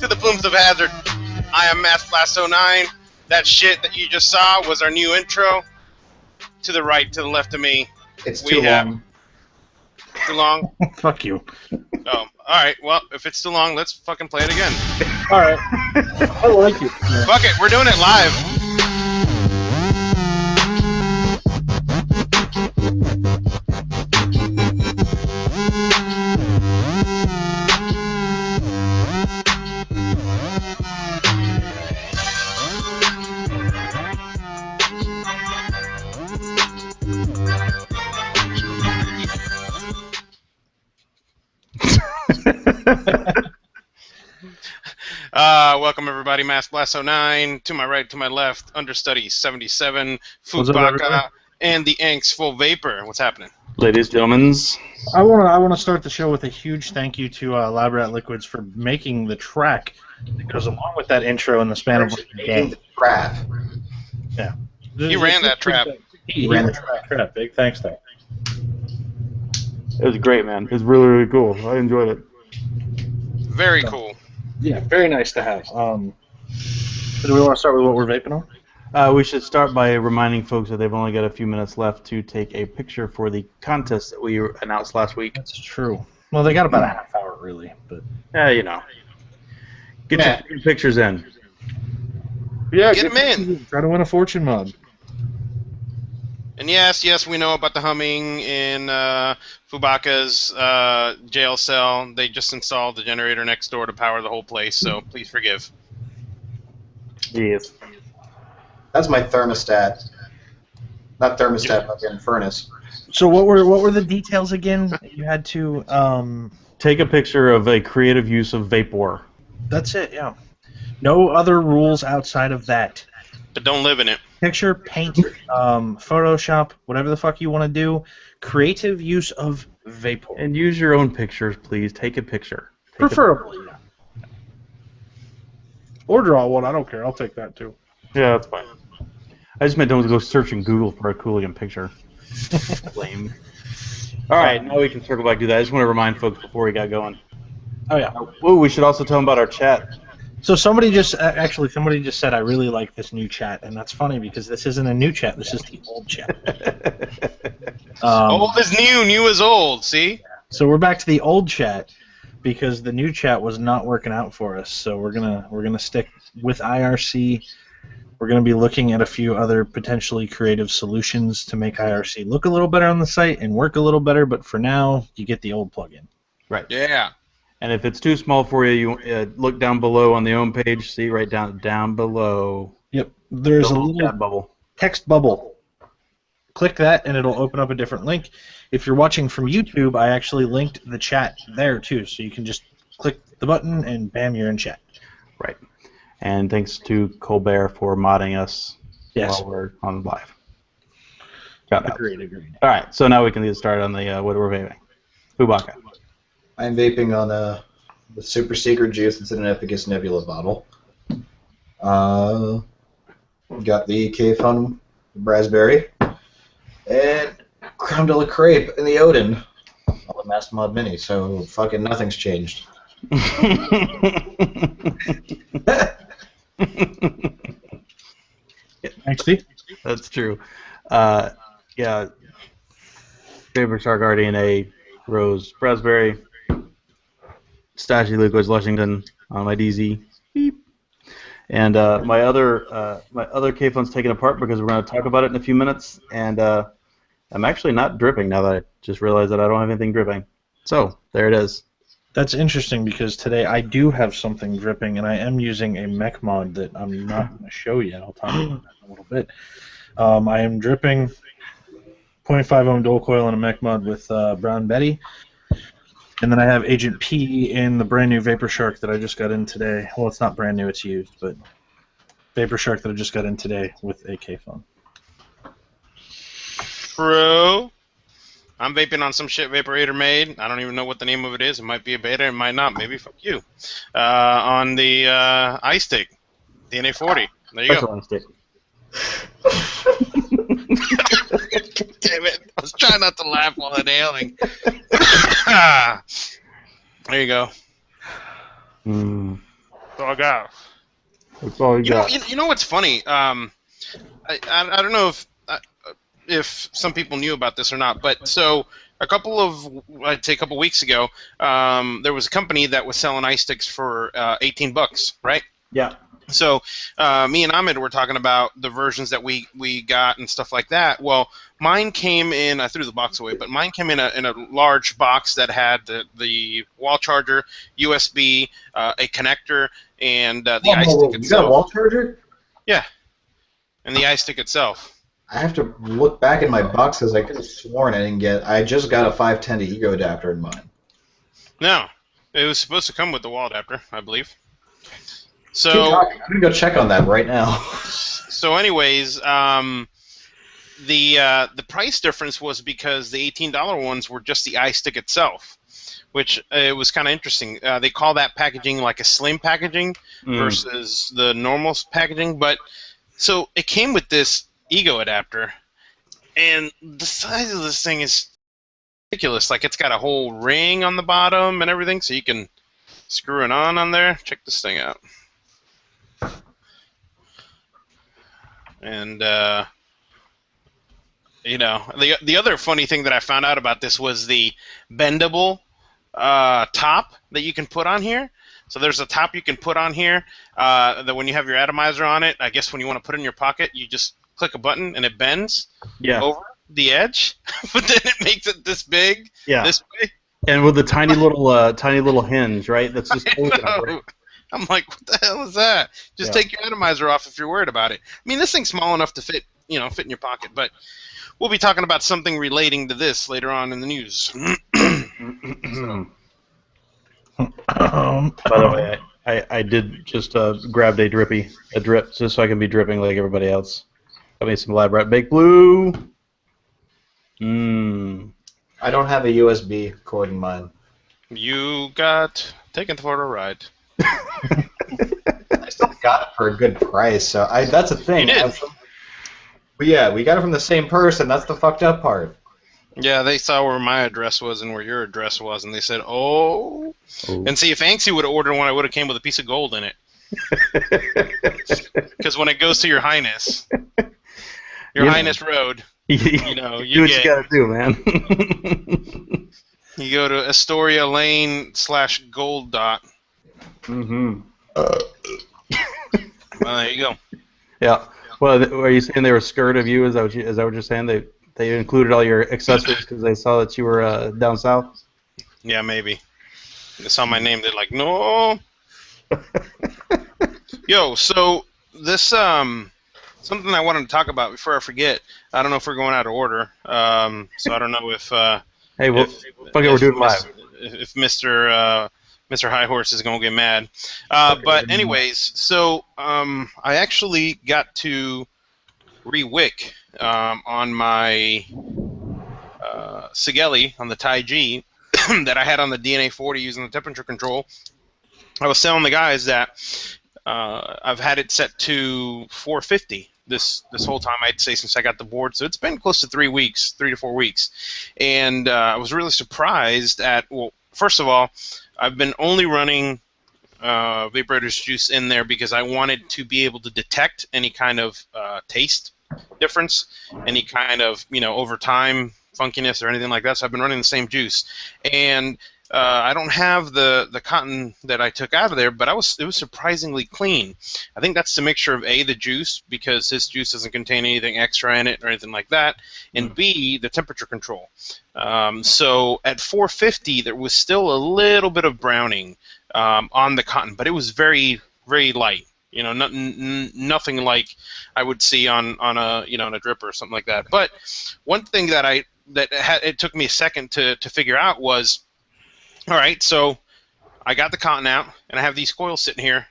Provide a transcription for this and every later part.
to the Plumes of Hazard. I am Mass Blast 09. That shit that you just saw was our new intro. To the right, to the left of me. It's too long. Too long? Fuck you. Oh, alright. Well, if it's too long, let's fucking play it again. Alright. I like it. Yeah. Fuck it, we're doing it live. Welcome everybody, Mass Blast 09, to my right, to my left, understudy 77, Fubaka, and the Anks Full Vapor. What's happening? Ladies, gentlemen. I want to start the show with a huge thank you to Lab Rat Liquids for making the track that goes along with that intro in the span of a day. Crap. Yeah. He ran that trap. He ran the trap. Big thanks, though. It was great, man. It was really, really cool. I enjoyed it. Very cool. Yeah, very nice to have. Do we want to start with what we're vaping on? We should start by reminding folks that they've only got a few minutes left to take a picture for the contest that we announced last week. That's true. Well, they got about a half hour, really. But yeah, you know. Get your pictures in. Yeah, get them in. Try to win a fortune mod. And yes, we know about the humming in Fubaka's jail cell. They just installed the generator next door to power the whole place, so please forgive. Yes. That's my thermostat. Not thermostat, but again, furnace. So what were the details again? You had to take a picture of a creative use of vapor. That's it, yeah. No other rules outside of that. But don't live in it. Picture, paint, Photoshop, whatever the fuck you want to do. Creative use of vapor. And use your own pictures, please. Take a picture. Preferably, yeah. Or draw one. I don't care. I'll take that, too. Yeah, that's fine. I just meant don't go searching Google for a cool-looking picture. Lame. All right, now we can circle back to that. I just want to remind folks before we got going. Oh, yeah. Oh, we should also tell them about our chat. So somebody just said I really like this new chat, and that's funny because this isn't a new chat. This is the old chat. Old is new, new is old. See? So we're back to the old chat because the new chat was not working out for us. So we're gonna stick with IRC. We're gonna be looking at a few other potentially creative solutions to make IRC look a little better on the site and work a little better. But for now, you get the old plugin. Right. Yeah. And if it's too small for you, look down below on the Ohm page. See right down below. Yep. There's a little chat bubble. Text bubble. Click that, and it'll open up a different link. If you're watching from YouTube, I actually linked the chat there too, so you can just click the button, and bam, you're in chat. Right. And thanks to Colbert for modding us while we're on live. Agreed. All right. So now we can get started on the what we're vaping. Fubaka. I'm vaping on the Super Secret Juice. It's in an Epicus Nebula bottle. Got the K-Fun Raspberry. And Creme de la Crepe in the Odin. On the Master Mod Mini, so fucking nothing's changed. Thanks, Steve. That's true. Yeah. Vapor Star Guardian A, Rose Raspberry. Stashy Liquids Lushington on my DZ. Beep. And my other K-Fun's taken apart because we're going to talk about it in a few minutes. And I'm actually not dripping now that I just realized that I don't have anything dripping. So there it is. That's interesting because today I do have something dripping, and I am using a mech mod that I'm not going to show yet. I'll talk about that in a little bit. I am dripping 0.5 ohm dual coil in a mech mod with Brown Betty. And then I have Agent P in the brand new Vapor Shark that I just got in today. Well, it's not brand new, it's used, but Vapor Shark that I just got in today with a K-Phone. True. I'm vaping on some shit Vaporator made. I don't even know what the name of it is. It might be a beta, it might not. Maybe, fuck you. On the iStick, the NA40. There you go. Stick. Damn it. I was trying not to laugh while inhaling. There you go. all I got. That's all you You know, got. you know what's funny? I don't know if some people knew about this or not, but so I'd say a couple weeks ago, there was a company that was selling ice sticks for $18, right? Yeah. So me and Ahmed were talking about the versions that we got and stuff like that. Well, mine came in. I threw the box away, but mine came in a large box that had the wall charger, USB, a connector, and the Whoa, ice whoa, stick whoa. You got a itself. wall charger? Yeah, and the ice stick itself. I have to look back in my boxes. I could have sworn I didn't get. I just got a 510 to Ego adapter in mine. No, it was supposed to come with the wall adapter, I believe. Keep So, talking. I'm gonna go check on that right now. so anyways, the price difference was because the $18 ones were just the ice stick itself, which it was kind of interesting. They call that packaging like a slim packaging versus the normal packaging. But so it came with this Ego adapter, and the size of this thing is ridiculous. Like it's got a whole ring on the bottom and everything, so you can screw it on there. Check this thing out. And you know, the other funny thing that I found out about this was the bendable top that you can put on here. So there's a top you can put on here that when you have your atomizer on it, I guess when you want to put it in your pocket, you just click a button and it bends over the edge, but then it makes it this big, this way. And with the tiny little hinge, right? That's just right? I'm like, what the hell is that? Just take your atomizer off if you're worried about it. I mean, this thing's small enough to fit, fit in your pocket. But we'll be talking about something relating to this later on in the news. By the way, I did just grabbed a drip, just so I can be dripping like everybody else. Got me some Lab Rat Baked Blue. I don't have a USB cord in mine. You got taken for a ride. I still got it for a good price, so that's the thing. You did. But yeah, we got it from the same person. That's the fucked up part. Yeah, they saw where my address was and where your address was, and they said, "Oh." And see, if Anksy would have ordered one, I would have came with a piece of gold in it. Because when it goes to Your Highness, Your Highness Road, you know, do what you gotta do, man. You go to Astoria Lane /Gold Dot. Well, there you go. Yeah. Well, are you saying they were scared of you? Is that what you're saying? They included all your accessories because they saw that you were down south? Yeah, maybe. They saw my name. They're like, no. Yo, so this something I wanted to talk about before I forget. I don't know if we're going out of order. So I don't know if hey, well, fuck it, we're doing live. If Mr. High Horse is gonna get mad. But anyways, so I actually got to re-wick on my Sigeli on the Tai G that I had on the DNA 40 using the temperature control. I was telling the guys that I've had it set to 450 this whole time, I'd say, since I got the board. So it's been close to 3 to 4 weeks. And I was really surprised at, well, first of all, I've been only running Vaporator's juice in there because I wanted to be able to detect any kind of taste difference, any kind of, over time funkiness or anything like that. So I've been running the same juice. And I don't have the cotton that I took out of there, but it was surprisingly clean. I think that's the mixture of A, the juice, because his juice doesn't contain anything extra in it or anything like that, and B, the temperature control. So at 450, there was still a little bit of browning on the cotton, but it was very, very light. Nothing like I would see on a on a dripper or something like that. But one thing that it took me a second to figure out was, all right, so I got the cotton out, and I have these coils sitting here.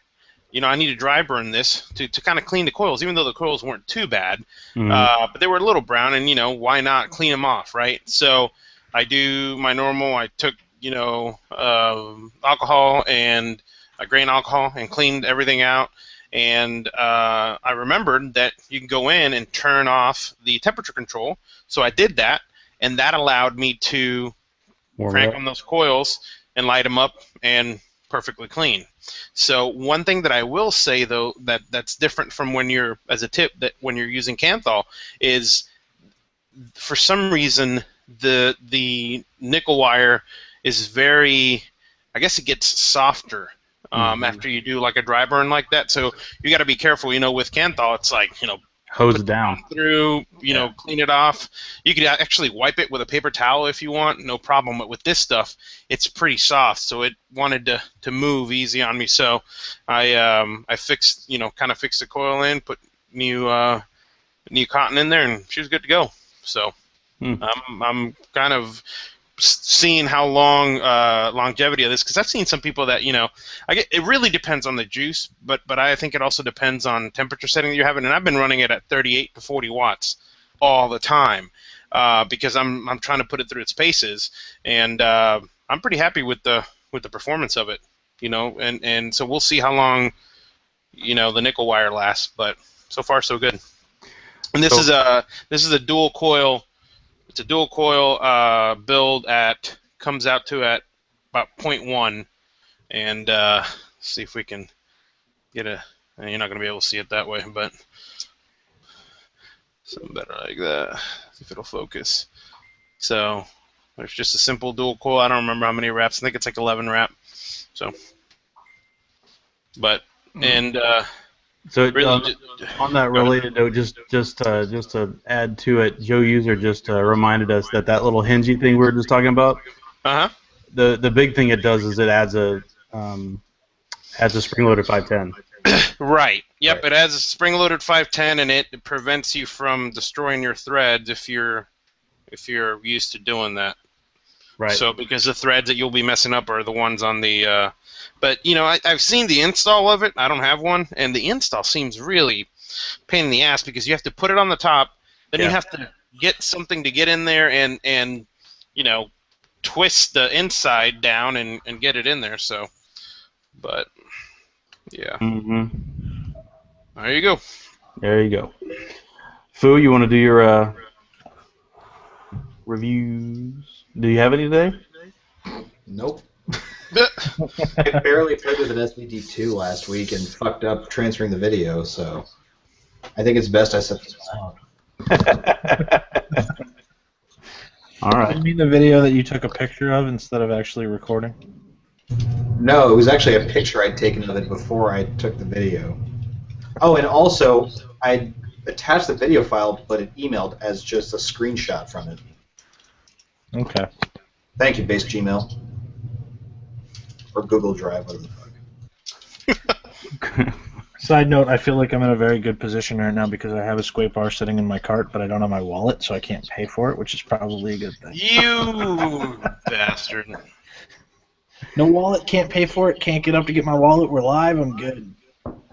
I need to dry burn this to kind of clean the coils, even though the coils weren't too bad. But they were a little brown, and, why not clean them off, right? So I do my normal. I took, alcohol and grain alcohol and cleaned everything out. And I remembered that you can go in and turn off the temperature control. So I did that, and that allowed me to crank on those coils and light them up and perfectly clean. So one thing that I will say though that's different from when you're, as a tip, that when you're using Kanthal is, for some reason the nickel wire is very, I guess it gets softer after you do like a dry burn like that. So you got to be careful. With Kanthal, it's like, Hose put it down. through, clean it off. You could actually wipe it with a paper towel if you want, no problem. But with this stuff, it's pretty soft, so it wanted to move easy on me. So I fixed, kind of fixed the coil in, put new cotton in there, and she was good to go. So I'm kind of seeing how long longevity of this, because I've seen some people that it really depends on the juice, but I think it also depends on temperature setting that you're having, and I've been running it at 38 to 40 watts all the time because I'm trying to put it through its paces, and I'm pretty happy with the performance of it, and so we'll see how long the nickel wire lasts, but so far so good. And this is a dual coil. It's a dual coil build comes out to at about 0.1, and see if we can get a. You're not going to be able to see it that way, but something better like that. See if it'll focus. So there's just a simple dual coil. I don't remember how many wraps. I think it's like 11 wrap. So, and So really, on that related note, just to add to it, Joe User just reminded us that little hingey thing we were just talking about. The big thing it does is it adds a spring-loaded 510. Right. Yep. Right. It has a spring-loaded 510, and it prevents you from destroying your threads if you're used to doing that. Right. So because the threads that you'll be messing up are the ones on the. But I've seen the install of it. I don't have one, and the install seems really pain in the ass because you have to put it on the top, then you have to get something to get in there and twist the inside down and get it in there. So, but yeah. There you go. There you go. Fu, you want to do your reviews? Do you have any today? Nope. I barely played with an SVD2 last week and fucked up transferring the video, so I think it's best I set this out. All right. You mean the video that you took a picture of instead of actually recording? No, it was actually a picture I'd taken of it before I took the video. Oh, and also, I attached the video file, but it emailed as just a screenshot from it. Okay. Thank you, base Gmail. Or Google Drive, whatever the fuck. Side note, I feel like I'm in a very good position right now because I have a Square bar sitting in my cart, but I don't have my wallet, so I can't pay for it, which is probably a good thing. You bastard. No wallet, can't pay for it, can't get up to get my wallet, we're live, I'm good.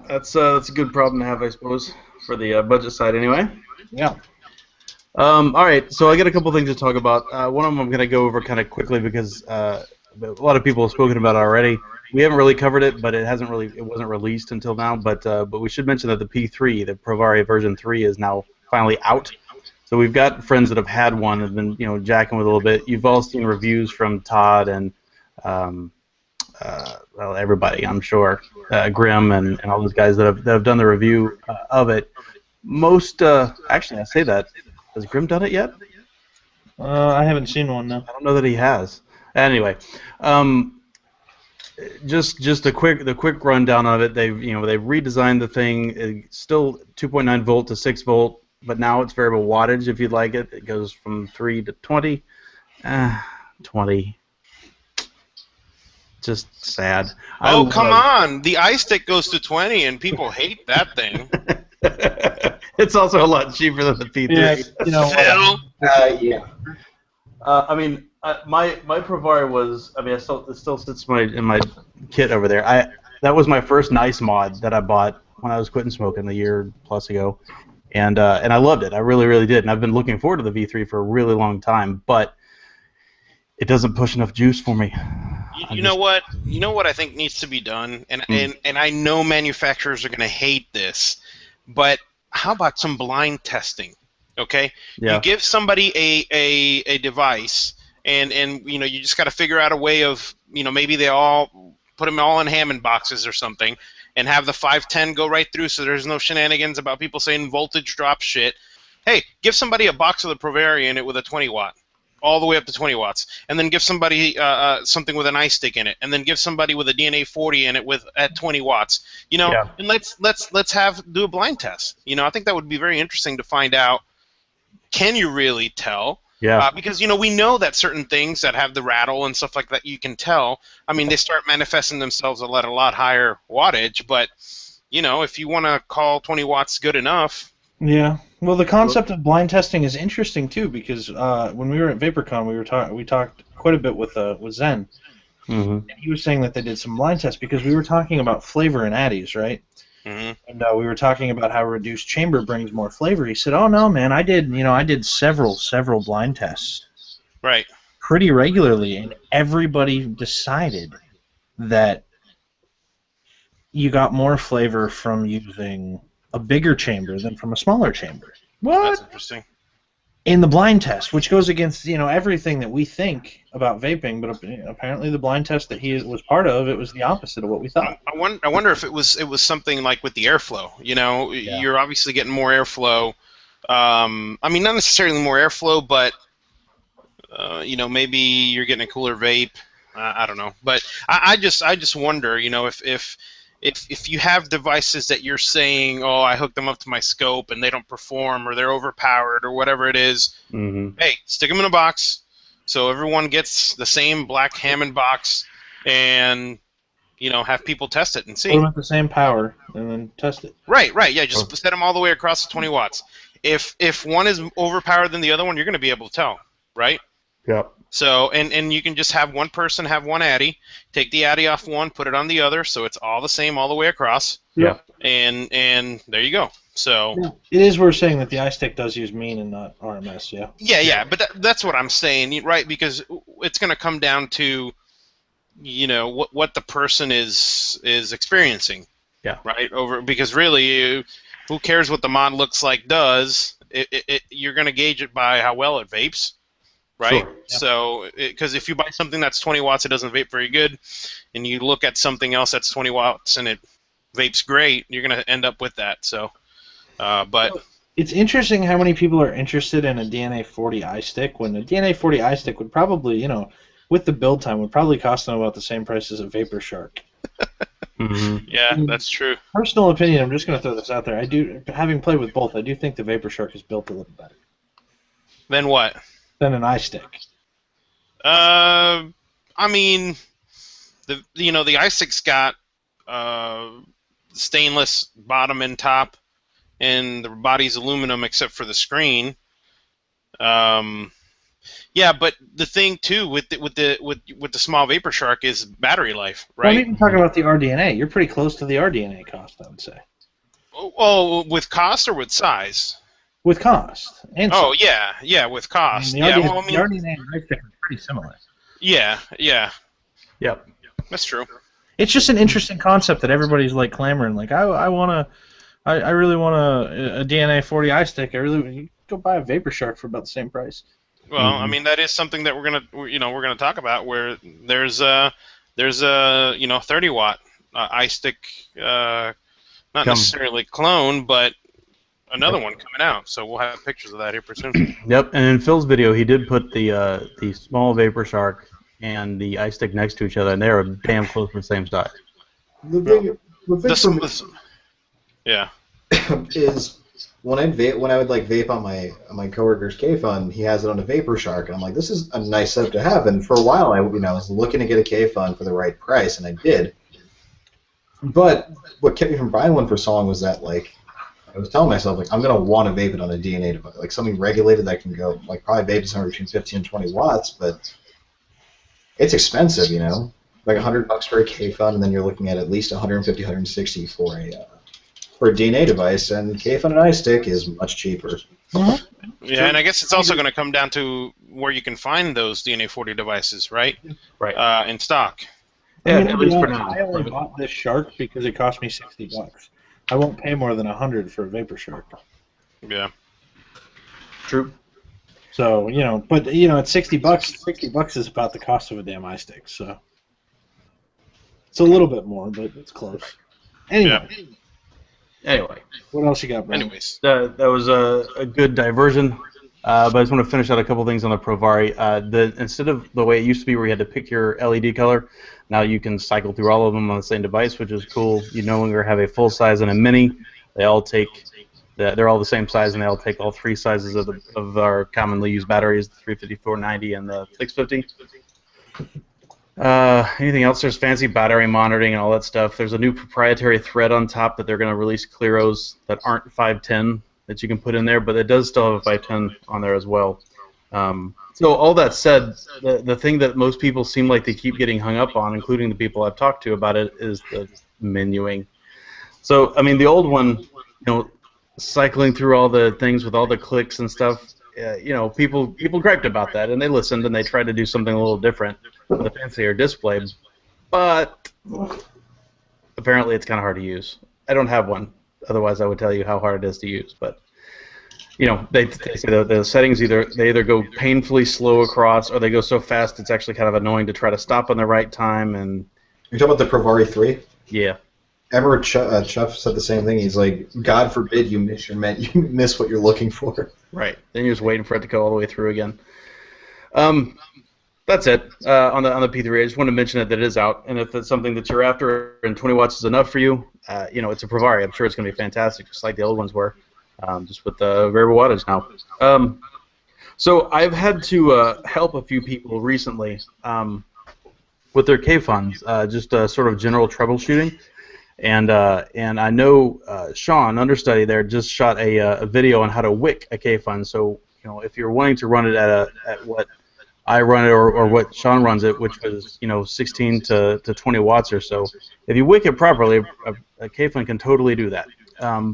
That's a good problem to have, I suppose, for the budget side anyway. Yeah. All right, so I got a couple things to talk about. One of them I'm going to go over kind of quickly because a lot of people have spoken about it already. We haven't really covered it, but it wasn't released until now. But we should mention that the P3, the Provaria version 3, is now finally out. So we've got friends that have had one, have been jacking with a little bit. You've all seen reviews from Todd and well, everybody, I'm sure, Grim and all those guys that have done the review of it. Most actually, I say that. Has Grim done it yet? I haven't seen one, no. I don't know that he has. Anyway, just the quick rundown of it. They've redesigned the thing. It's still 2.9 volt to 6 volt, but now it's variable wattage if you'd like it. It goes from 3 to 20. 20. Just sad. Oh, come on! The iStick goes to 20, and people hate that thing. It's also a lot cheaper than the P3. Yeah, Yeah. I mean, my Provaria was. I mean, it still sits in my kit over there. That was my first nice mod that I bought when I was quitting smoking a year plus ago, and I loved it. I really, really did. And I've been looking forward to the V3 for a really long time, but it doesn't push enough juice for me. You know what? You know what I think needs to be done, and I know manufacturers are going to hate this, but how about some blind testing? Okay, Yeah. You give somebody a device, and you just got to figure out a way of maybe they all put them all in Hammond boxes or something, and have the 510 go right through, so there's no shenanigans about people saying voltage drop shit. Hey, give somebody a box of the Provari in it with a 20 watt, all the way up to 20 watts, and then give somebody something with an iStick in it, and then give somebody with a DNA 40 in it at 20 watts. You know, Yeah. and let's do a blind test. You know, I think that would be very interesting to find out. Can you really tell? Yeah. Because, you know, we know that certain things that have the rattle and stuff like that, you can tell. I mean, they start manifesting themselves at a lot higher wattage, but, you know, if you want to call 20 watts good enough. Yeah. Well, the concept of blind testing is interesting, too, because when we were at VaporCon, we talked quite a bit with Zen, Mm-hmm. and he was saying that they did some blind tests because we were talking about flavor in addies, right? Mm-hmm. And we were talking about how reduced chamber brings more flavor. He said, "Oh no, man, I did several blind tests Right. pretty regularly, and everybody decided that you got more flavor from using a bigger chamber than from a smaller chamber." That's interesting. In the blind test, which goes against everything that we think about vaping, but apparently the blind test that he was part of, it was the opposite of what we thought. I wonder if it was something like with the airflow. You know, you're obviously getting more airflow. I mean, not necessarily more airflow, but you know, maybe you're getting a cooler vape. I don't know, but I just wonder, you know, if you have devices that you're saying, oh, I hooked them up to my scope and they don't perform, or they're overpowered, or whatever it is, hey, stick them in a box so everyone gets the same black Hammond box, and, you know, have people test it and see. Put them at the same power and then test it. Right, yeah, just set them all the way across to 20 watts. If one is overpowered than the other one, you're going to be able to tell, right? Yep. So, and you can just have one person have one addy, take the addy off one, put it on the other, so it's all the same all the way across. Yeah. And there you go. So it is worth saying that the iStick does use mean and not RMS, yeah. Yeah, but that's what I'm saying, right? Because it's going to come down to, you know, what the person is experiencing. Yeah. Right. Because really, who cares what the mod looks like? You're going to gauge it by how well it vapes. Right. Sure. Yeah. So, because if you buy something that's 20 watts, it doesn't vape very good, and you look at something else that's 20 watts and it vapes great, you're going to end up with that. So, but it's interesting how many people are interested in a DNA 40 iStick when a DNA 40 iStick would probably, you know, with the build time, would probably cost them about the same price as a Vapor Shark. Yeah, that's true. Personal opinion, I'm just going to throw this out there. Having played with both, I do think the Vapor Shark is built a little better Then what? than an iStick. I mean, the iStick's got stainless bottom and top, and the body's aluminum except for the screen. Yeah, but the thing too with the small Vapor Shark is battery life, right? Well, I'm even talking about the RDNA. You're pretty close to the RDNA cost, I would say. Oh, with cost or with size? With cost. And Oh, yeah, with cost. the Yeah, RDNA, well, I mean, the RDNA and iStick are pretty similar. yeah, Yep. that's true. It's just an interesting concept that everybody's like clamoring, like I really want a DNA 40 iStick. You go buy a Vapor Shark for about the same price. Well, I mean, that is something that we're gonna talk about, where there's a 30 watt iStick, not necessarily clone, but another one coming out. So we'll have pictures of that here pretty soon. Yep. And in Phil's video, he did put the small Vapor Shark and the iStick next to each other, and they are damn close to the same size. The thing for me Yeah. is when I would like vape on my coworker's K-Fun, he has it on a Vapor Shark, and I'm like, this is a nice setup to have. And for a while, I was looking to get a K-Fun for the right price, and I did. But what kept me from buying one for so long was that, like, I was telling myself, like, I'm gonna want to vape it on a DNA device, like something regulated that can go, like, probably vape somewhere between 15 and 20 watts, but it's expensive, you know, like $100 for a K-Fun, and then you're looking at least 150, 160 for a DNA device, and K-Fun and iStick is much cheaper. Yeah, and I guess it's also going to come down to where you can find those DNA 40 devices, right? Right. In stock. Yeah, I mean, at least for honest, now. I only bought this Shark because it cost me $60. I won't pay more than $100 for a Vapor Shark. Yeah. True. So, but at $60, $60 is about the cost of a damn iStick. So It's a little bit more, but it's close. Anyway, Anyway, what else you got, Brian? Anyways, that was a good diversion. But I just want to finish out a couple things on the Provari. Instead of the way it used to be where you had to pick your LED color, now you can cycle through all of them on the same device, which is cool. You no longer have a full size and a mini. They all take, they're all the same size, and they all take all three sizes of our commonly used batteries, the 350, 490, and the 650. Anything else? There's fancy battery monitoring and all that stuff. There's a new proprietary thread on top that they're going to release Cleros that aren't 510 that you can put in there, but it does still have a 510 on there as well. So all that said, the thing that most people seem like they keep getting hung up on, including the people I've talked to about it, is the menuing. So, I mean, the old one, you know, cycling through all the things with all the clicks and stuff, you know, people griped about that, and they listened, and they tried to do something a little different with a fancier display, but apparently it's kind of hard to use. I don't have one, otherwise I would tell you how hard it is to use, but you know, they say the settings either go painfully slow across, or they go so fast it's actually kind of annoying to try to stop on the right time. And You're talking about the Provari 3? Yeah. Ever Chuff said the same thing. He's like, God forbid you miss your you miss what you're looking for. Right. Then you're just waiting for it to go all the way through again. That's it on the P3. I just want to mention that it is out, and if it's something that you're after and 20 watts is enough for you, you know, it's a Provari. I'm sure it's going to be fantastic, just like the old ones were, just with the variable wattage now. So I've had to help a few people recently with their K-Funds, just sort of general troubleshooting. And I know Sean, understudy there, just shot a video on how to wick a K-Fund. So, you know, if you're wanting to run it at what I run it or what Sean runs it, which was, you know, 16 to 20 watts or so, if you wick it properly, a K-Fund can totally do that.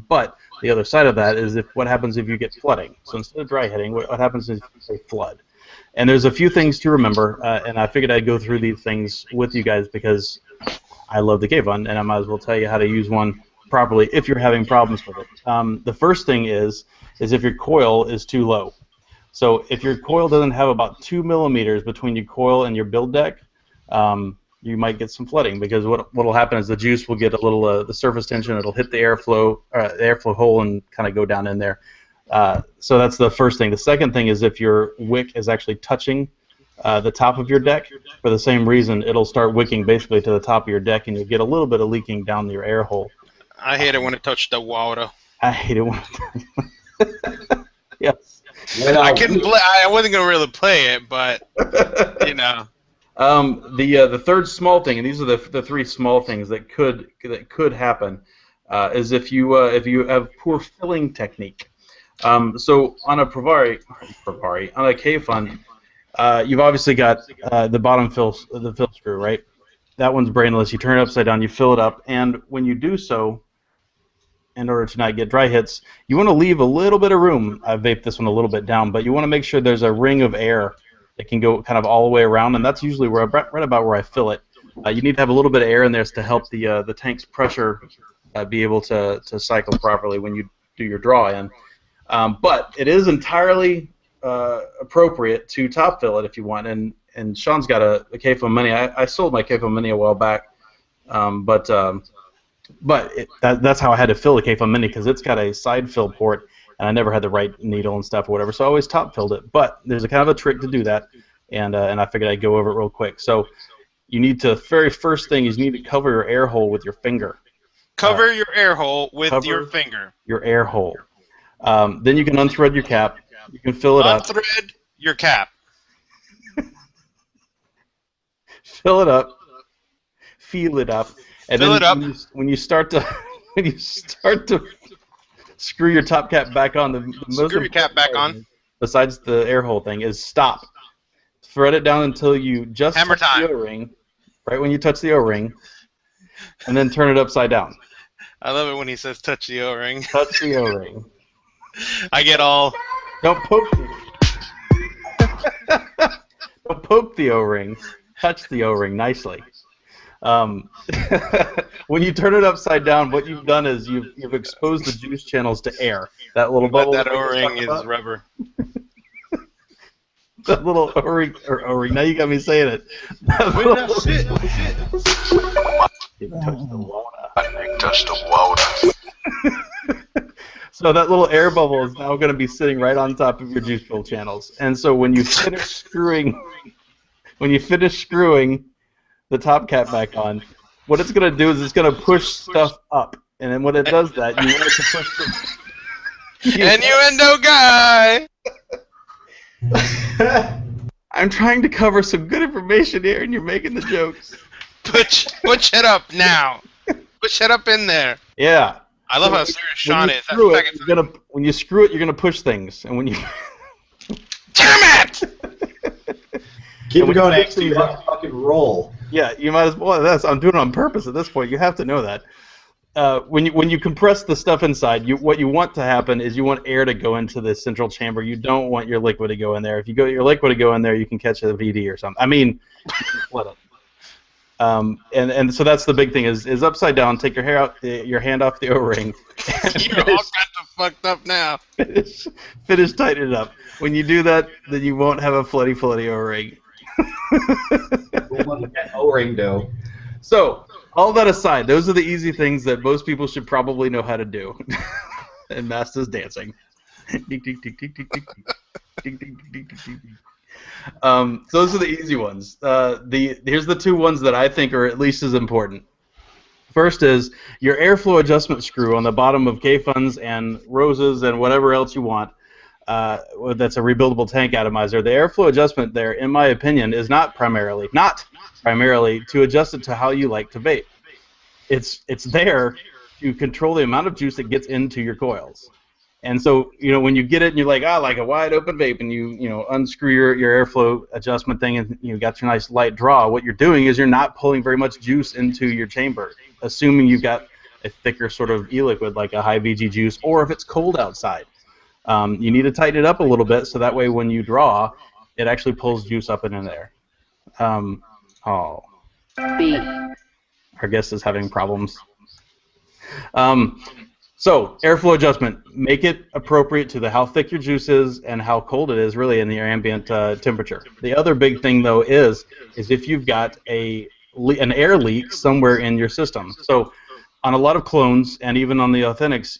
But the other side of that is what happens if you get flooding. So instead of dry hitting, what happens is you flood. And there's a few things to remember, and I figured I'd go through these things with you guys because I love the K-Fund, and I might as well tell you how to use one properly if you're having problems with it. The first thing is if your coil is too low. So if your coil doesn't have about 2 millimeters between your coil and your build deck, you might get some flooding, because what will happen is the juice will get a little the surface tension. It'll hit the airflow hole and kind of go down in there. So that's the first thing. The second thing is if your wick is actually touching the top of your deck, for the same reason, it'll start wicking basically to the top of your deck, and you'll get a little bit of leaking down your air hole. I hate it when it touched the water. I hate it when yes. I wasn't gonna really play it, but you know. The third small thing, and these are the three small things that could happen, is if you have poor filling technique. So on a Provari, on a K-Fund, you've obviously got the bottom fill screw, right? That one's brainless. You turn it upside down, you fill it up, and when you do so, in order to not get dry hits, you want to leave a little bit of room. I vaped this one a little bit down, but you want to make sure there's a ring of air that can go kind of all the way around, and that's usually right about where I fill it. You need to have a little bit of air in there to help the tank's pressure be able to cycle properly when you do your draw in. But it is entirely appropriate to top fill it if you want. And Sean's got a K-Foam Mini. I sold my K-Foam Mini a while back, but that's how I had to fill the K-Foam Mini, because it's got a side fill port, and I never had the right needle and stuff or whatever, so I always top filled it. But there's a kind of a trick to do that, and I figured I'd go over it real quick. So you need to, very first thing is you need to cover your air hole with your finger. Cover your air hole with your finger. Your air hole. Then you can unthread your cap. You can fill it up. Unthread your cap. Fill it up. Feel it up. And Fill then it up. When you start to screw your top cap back on, the most Screw your cap back on. besides the air hole thing, is stop. Thread it down until you just Hammer touch time. the O-ring, right when you touch the O-ring, and then turn it upside down. I love it when he says touch the O-ring. Touch the O-ring. I get all... Don't poke don't poke the O-ring. Touch the O-ring nicely. When you turn it upside down, what you've done is you've exposed the juice channels to air. That little But bubble. that O-ring is rubber. That little O-ring, or O-ring. Now you got me saying it. That Wait, little- no, shit. Getting touched the water. Touch the water. So that little air bubble is now going to be sitting right on top of your juice fill channels. And so when you finish screwing the top cap back on, what it's going to do is it's going to push stuff up. And then when it does that, you want it to push the... Innuendo guy! I'm trying to cover some good information here, and you're making the jokes. Push it up now. Push it up in there. Yeah. I love how serious Sean is. When you screw it, you're gonna push things, and when you damn it! Keep it going, X. You have to fucking roll. Yeah, you might as well. I'm doing it on purpose at this point. You have to know that. When you compress the stuff inside, what you want to happen is you want air to go into the central chamber. You don't want your liquid to go in there. If you your liquid to go in there, you can catch a VD or something. I mean, split it. And so that's the big thing is upside down. Take your hand off the O-ring. You're all kinds of fucked up now. Finish tightening it up. When you do that, then you won't have a floaty O-ring. O-ring dough. So, all that aside, those are the easy things that most people should probably know how to do. And Master's dancing. Those are the easy ones. Here's the two ones that I think are at least as important. First is your airflow adjustment screw on the bottom of K-Funds and Roses and whatever else you want. That's a rebuildable tank atomizer. The airflow adjustment there, in my opinion, is not primarily to adjust it to how you like to vape. It's there to control the amount of juice that gets into your coils. And so, when you get it and you're like, like a wide open vape, and you unscrew your airflow adjustment thing and you got your nice light draw, what you're doing is you're not pulling very much juice into your chamber, assuming you've got a thicker sort of e-liquid like a high VG juice, or if it's cold outside. You need to tighten it up a little bit so that way when you draw, it actually pulls juice up and in there. B. Our guest is having problems. So, airflow adjustment. Make it appropriate to how thick your juice is and how cold it is really in your ambient temperature. The other big thing, though, is if you've got an air leak somewhere in your system. So, on a lot of clones and even on the authentics,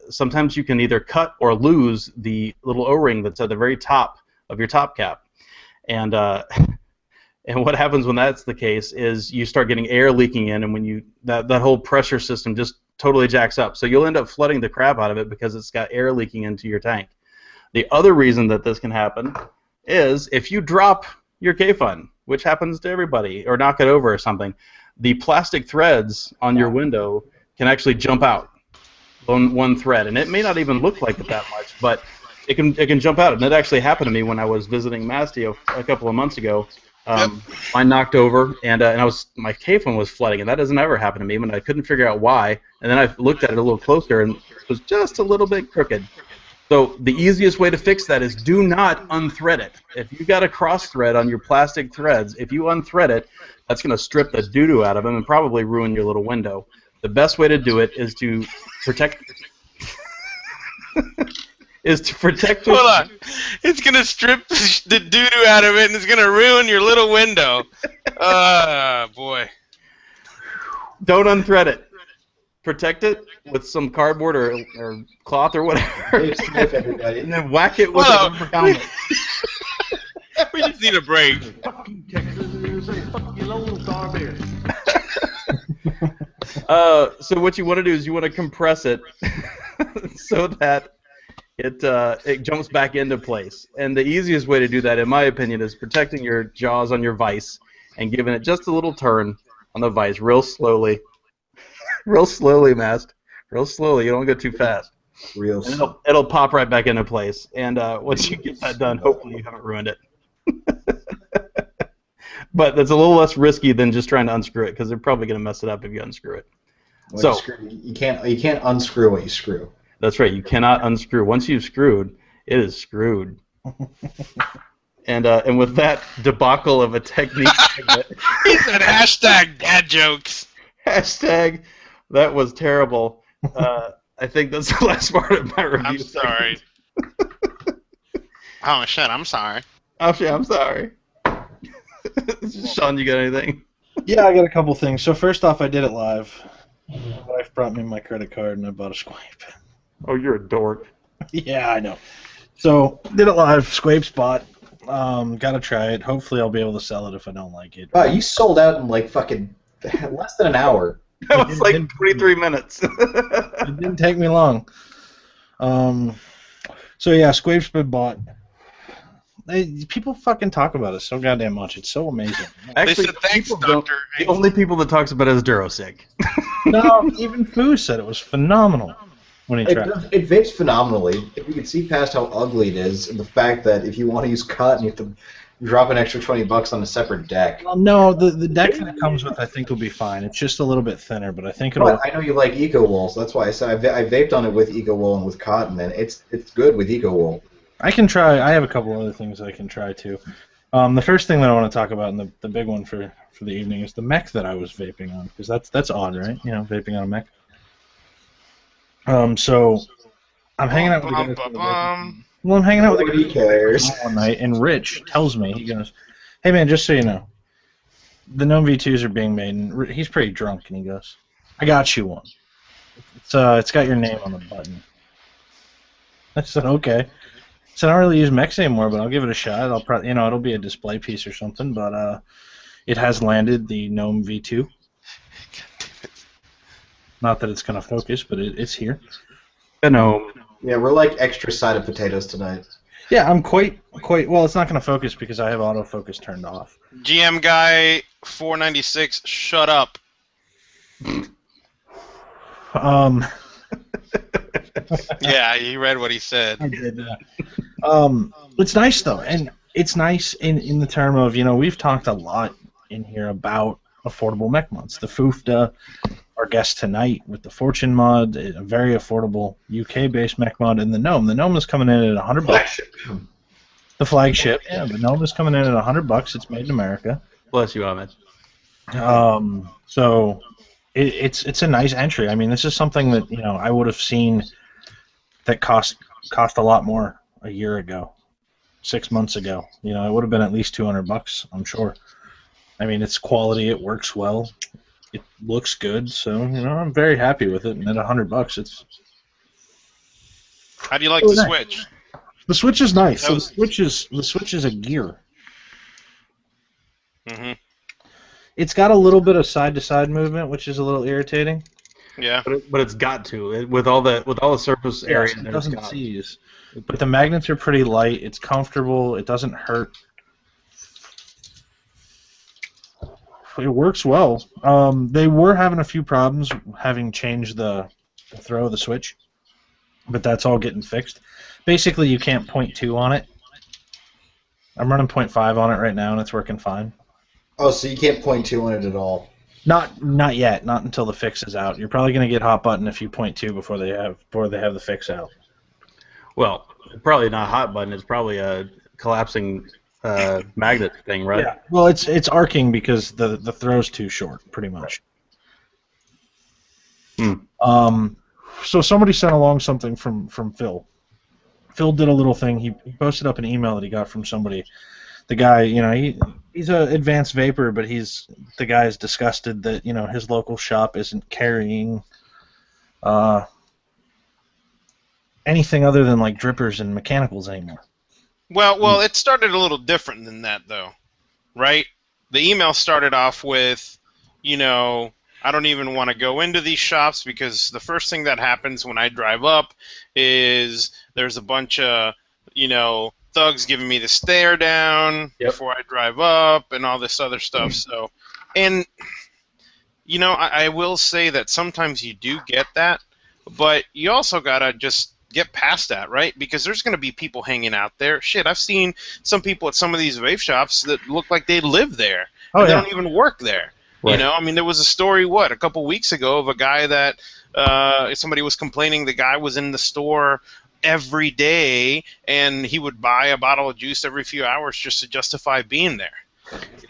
sometimes you can either cut or lose the little O-ring that's at the very top of your top cap. And what happens when that's the case is you start getting air leaking in, and when that whole pressure system just totally jacks up. So you'll end up flooding the crap out of it because it's got air leaking into your tank. The other reason that this can happen is if you drop your K-Fun, which happens to everybody, or knock it over or something, the plastic threads on your window can actually jump out on one thread, and it may not even look like it that much, but it can jump out. And it actually happened to me when I was visiting Mastio a couple of months ago. Mine knocked over, and my K-Fun was flooding, and that doesn't ever happen to me, and I couldn't figure out why. And then I looked at it a little closer, and it was just a little bit crooked. So the easiest way to fix that is do not unthread it. If you got a cross thread on your plastic threads, if you unthread it, that's going to strip the doo-doo out of them and probably ruin your little window. The best way to do it is to protect. Hold on. It's going to strip the doo-doo out of it, and it's going to ruin your little window. Boy. Don't unthread it. Protect it with some cardboard or cloth or whatever. And then whack it with a rubber helmet. We just need a break. So what you want to do is you want to compress it so that it jumps back into place. And the easiest way to do that, in my opinion, is protecting your jaws on your vise and giving it just a little turn on the vise real slowly. Real slowly, Mast. Real slowly. You don't go too fast. Real slowly. It'll pop right back into place. And once you get that done, hopefully you haven't ruined it. But that's a little less risky than just trying to unscrew it, because they're probably going to mess it up if you unscrew it. You can't unscrew what you screw. That's right. You cannot unscrew. Once you've screwed, it is screwed. And with that debacle of a technique, He said hashtag dad jokes. Hashtag that was terrible. I think that's the last part of my review. I'm sorry. Oh shit! I'm sorry. Oh shit! I'm sorry. Sean, you got anything? Yeah, I got a couple things. So first off, I did it live. My wife brought me my credit card, and I bought a swipe. Oh, you're a dork. Yeah, I know. So did it live. Swipe spot. Gotta try it. Hopefully, I'll be able to sell it if I don't like it. Wow, you sold out in like fucking less than an hour. That was like 23 minutes. It didn't take me long. So yeah, Squave's been bought. People fucking talk about it so goddamn much. It's so amazing. Actually, they said, thanks, people don't- doctor. the only people that talks about it is Durosig. No, even Foo said it was phenomenal when he tried it. It vapes phenomenally. If you can see past how ugly it is, and the fact that if you want to use cotton, you have to drop an extra $20 on a separate deck. Well, no, the deck that it comes with, I think, will be fine. It's just a little bit thinner, but I think it'll. But I know you like Eco Wool, so that's why I said I vaped on it with Eco Wool and with cotton, and it's good with Eco Wool. I can try. I have a couple other things I can try too. The first thing that I want to talk about, and the big one for the evening, is the mech that I was vaping on, because that's odd, right? You know, vaping on a mech. So I'm hanging out with the guys from the vaping. Well, I'm hanging out with the Nobody guys cares. one night, and Rich tells me, he goes, "Hey man, just so you know, the Gnome V2s are being made," and he's pretty drunk, and he goes, "I got you one. It's got your name on the button." I said, "Okay." So I don't really use mechs anymore, but I'll give it a shot. I'll probably, it'll be a display piece or something, but it has landed the Gnome V2. Not that it's gonna focus, but it's here. The gnome. Yeah, we're like extra side of potatoes tonight. Yeah, I'm quite well. It's not gonna focus because I have autofocus turned off. GM guy 496, shut up. Yeah, he read what he said. I did. It's nice though, and it's nice in the term of we've talked a lot in here about affordable mech mods. The Foofda, our guest tonight with the Fortune mod, a very affordable UK-based mech mod, and the Gnome. The Gnome is coming in at $100. The flagship. Yeah, the Gnome is coming in at $100. It's made in America. Bless you, Ahmed. So it's a nice entry. I mean, this is something that I would have seen that cost a lot more a year ago, 6 months ago. It would have been at least $200, I'm sure. I mean, it's quality. It works well. It looks good. So I'm very happy with it. And at $100, it's. How do you like the Switch? The Switch is nice. That was- The Switch is a gear. Mm-hmm. It's got a little bit of side-to-side movement, which is a little irritating. Yeah. But it's got to with all the surface area. Yes, it that doesn't it's got. seize. But the magnets are pretty light. It's comfortable. It doesn't hurt. It works well. They were having a few problems having changed the throw of the Switch, but that's all getting fixed. Basically, you can't .2 on it. I'm running .5 on it right now, and it's working fine. Oh, so you can't .2 on it at all. Not yet. Not until the fix is out. You're probably going to get hot button if you .2 before they have the fix out. Well, probably not hot button. It's probably a collapsing magnet thing, right? Yeah. Well, it's arcing because the throw's too short, pretty much. So somebody sent along something from Phil. Phil did a little thing. He posted up an email that he got from somebody. The guy, he's an advanced vapor, but the guy is disgusted that his local shop isn't carrying anything other than like drippers and mechanicals anymore. Well, it started a little different than that, though, right? The email started off with, I don't even want to go into these shops because the first thing that happens when I drive up is there's a bunch of, thugs giving me the stare down before I drive up and all this other stuff. So, and, I will say that sometimes you do get that, but you also got to just get past that, right? Because there's going to be people hanging out there. Shit, I've seen some people at some of these vape shops that look like they live there. Oh, They yeah. don't even work there. Right. There was a story, a couple weeks ago of a guy that somebody was complaining the guy was in the store every day and he would buy a bottle of juice every few hours just to justify being there.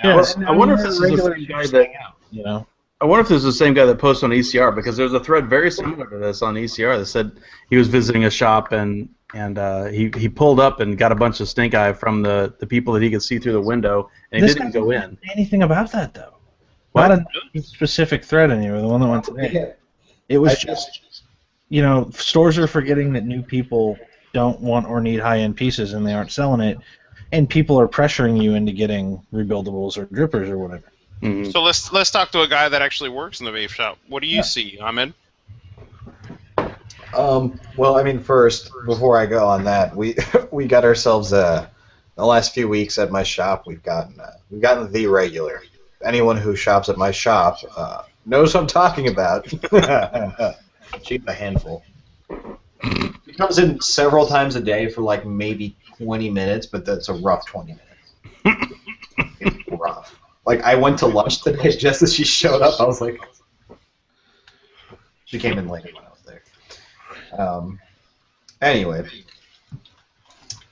Yes. I wonder if this is the same guy that I wonder if this is the same guy that posted on ECR, because there's a thread very similar to this on ECR that said he was visiting a shop and he pulled up and got a bunch of stink eye from the people that he could see through the window, and he didn't go in. Anything about that though? Not What? a specific thread anyway. The one that went today. Yeah. It was I just, stores are forgetting that new people don't want or need high-end pieces, and they aren't selling it, and people are pressuring you into getting rebuildables or drippers or whatever. Mhm. So let's talk to a guy that actually works in the vape shop. What do you Yeah. see, Ahmed? Well, I mean, first, before I go on that, we we got ourselves the last few weeks at my shop. We've gotten the regular. Anyone who shops at my shop knows what I'm talking about. She's a handful. He comes in several times a day for like maybe 20 minutes, but that's a rough 20 minutes. It's rough. Like I went to lunch today just as she showed up. I was like, she came in late when I was there. Anyway,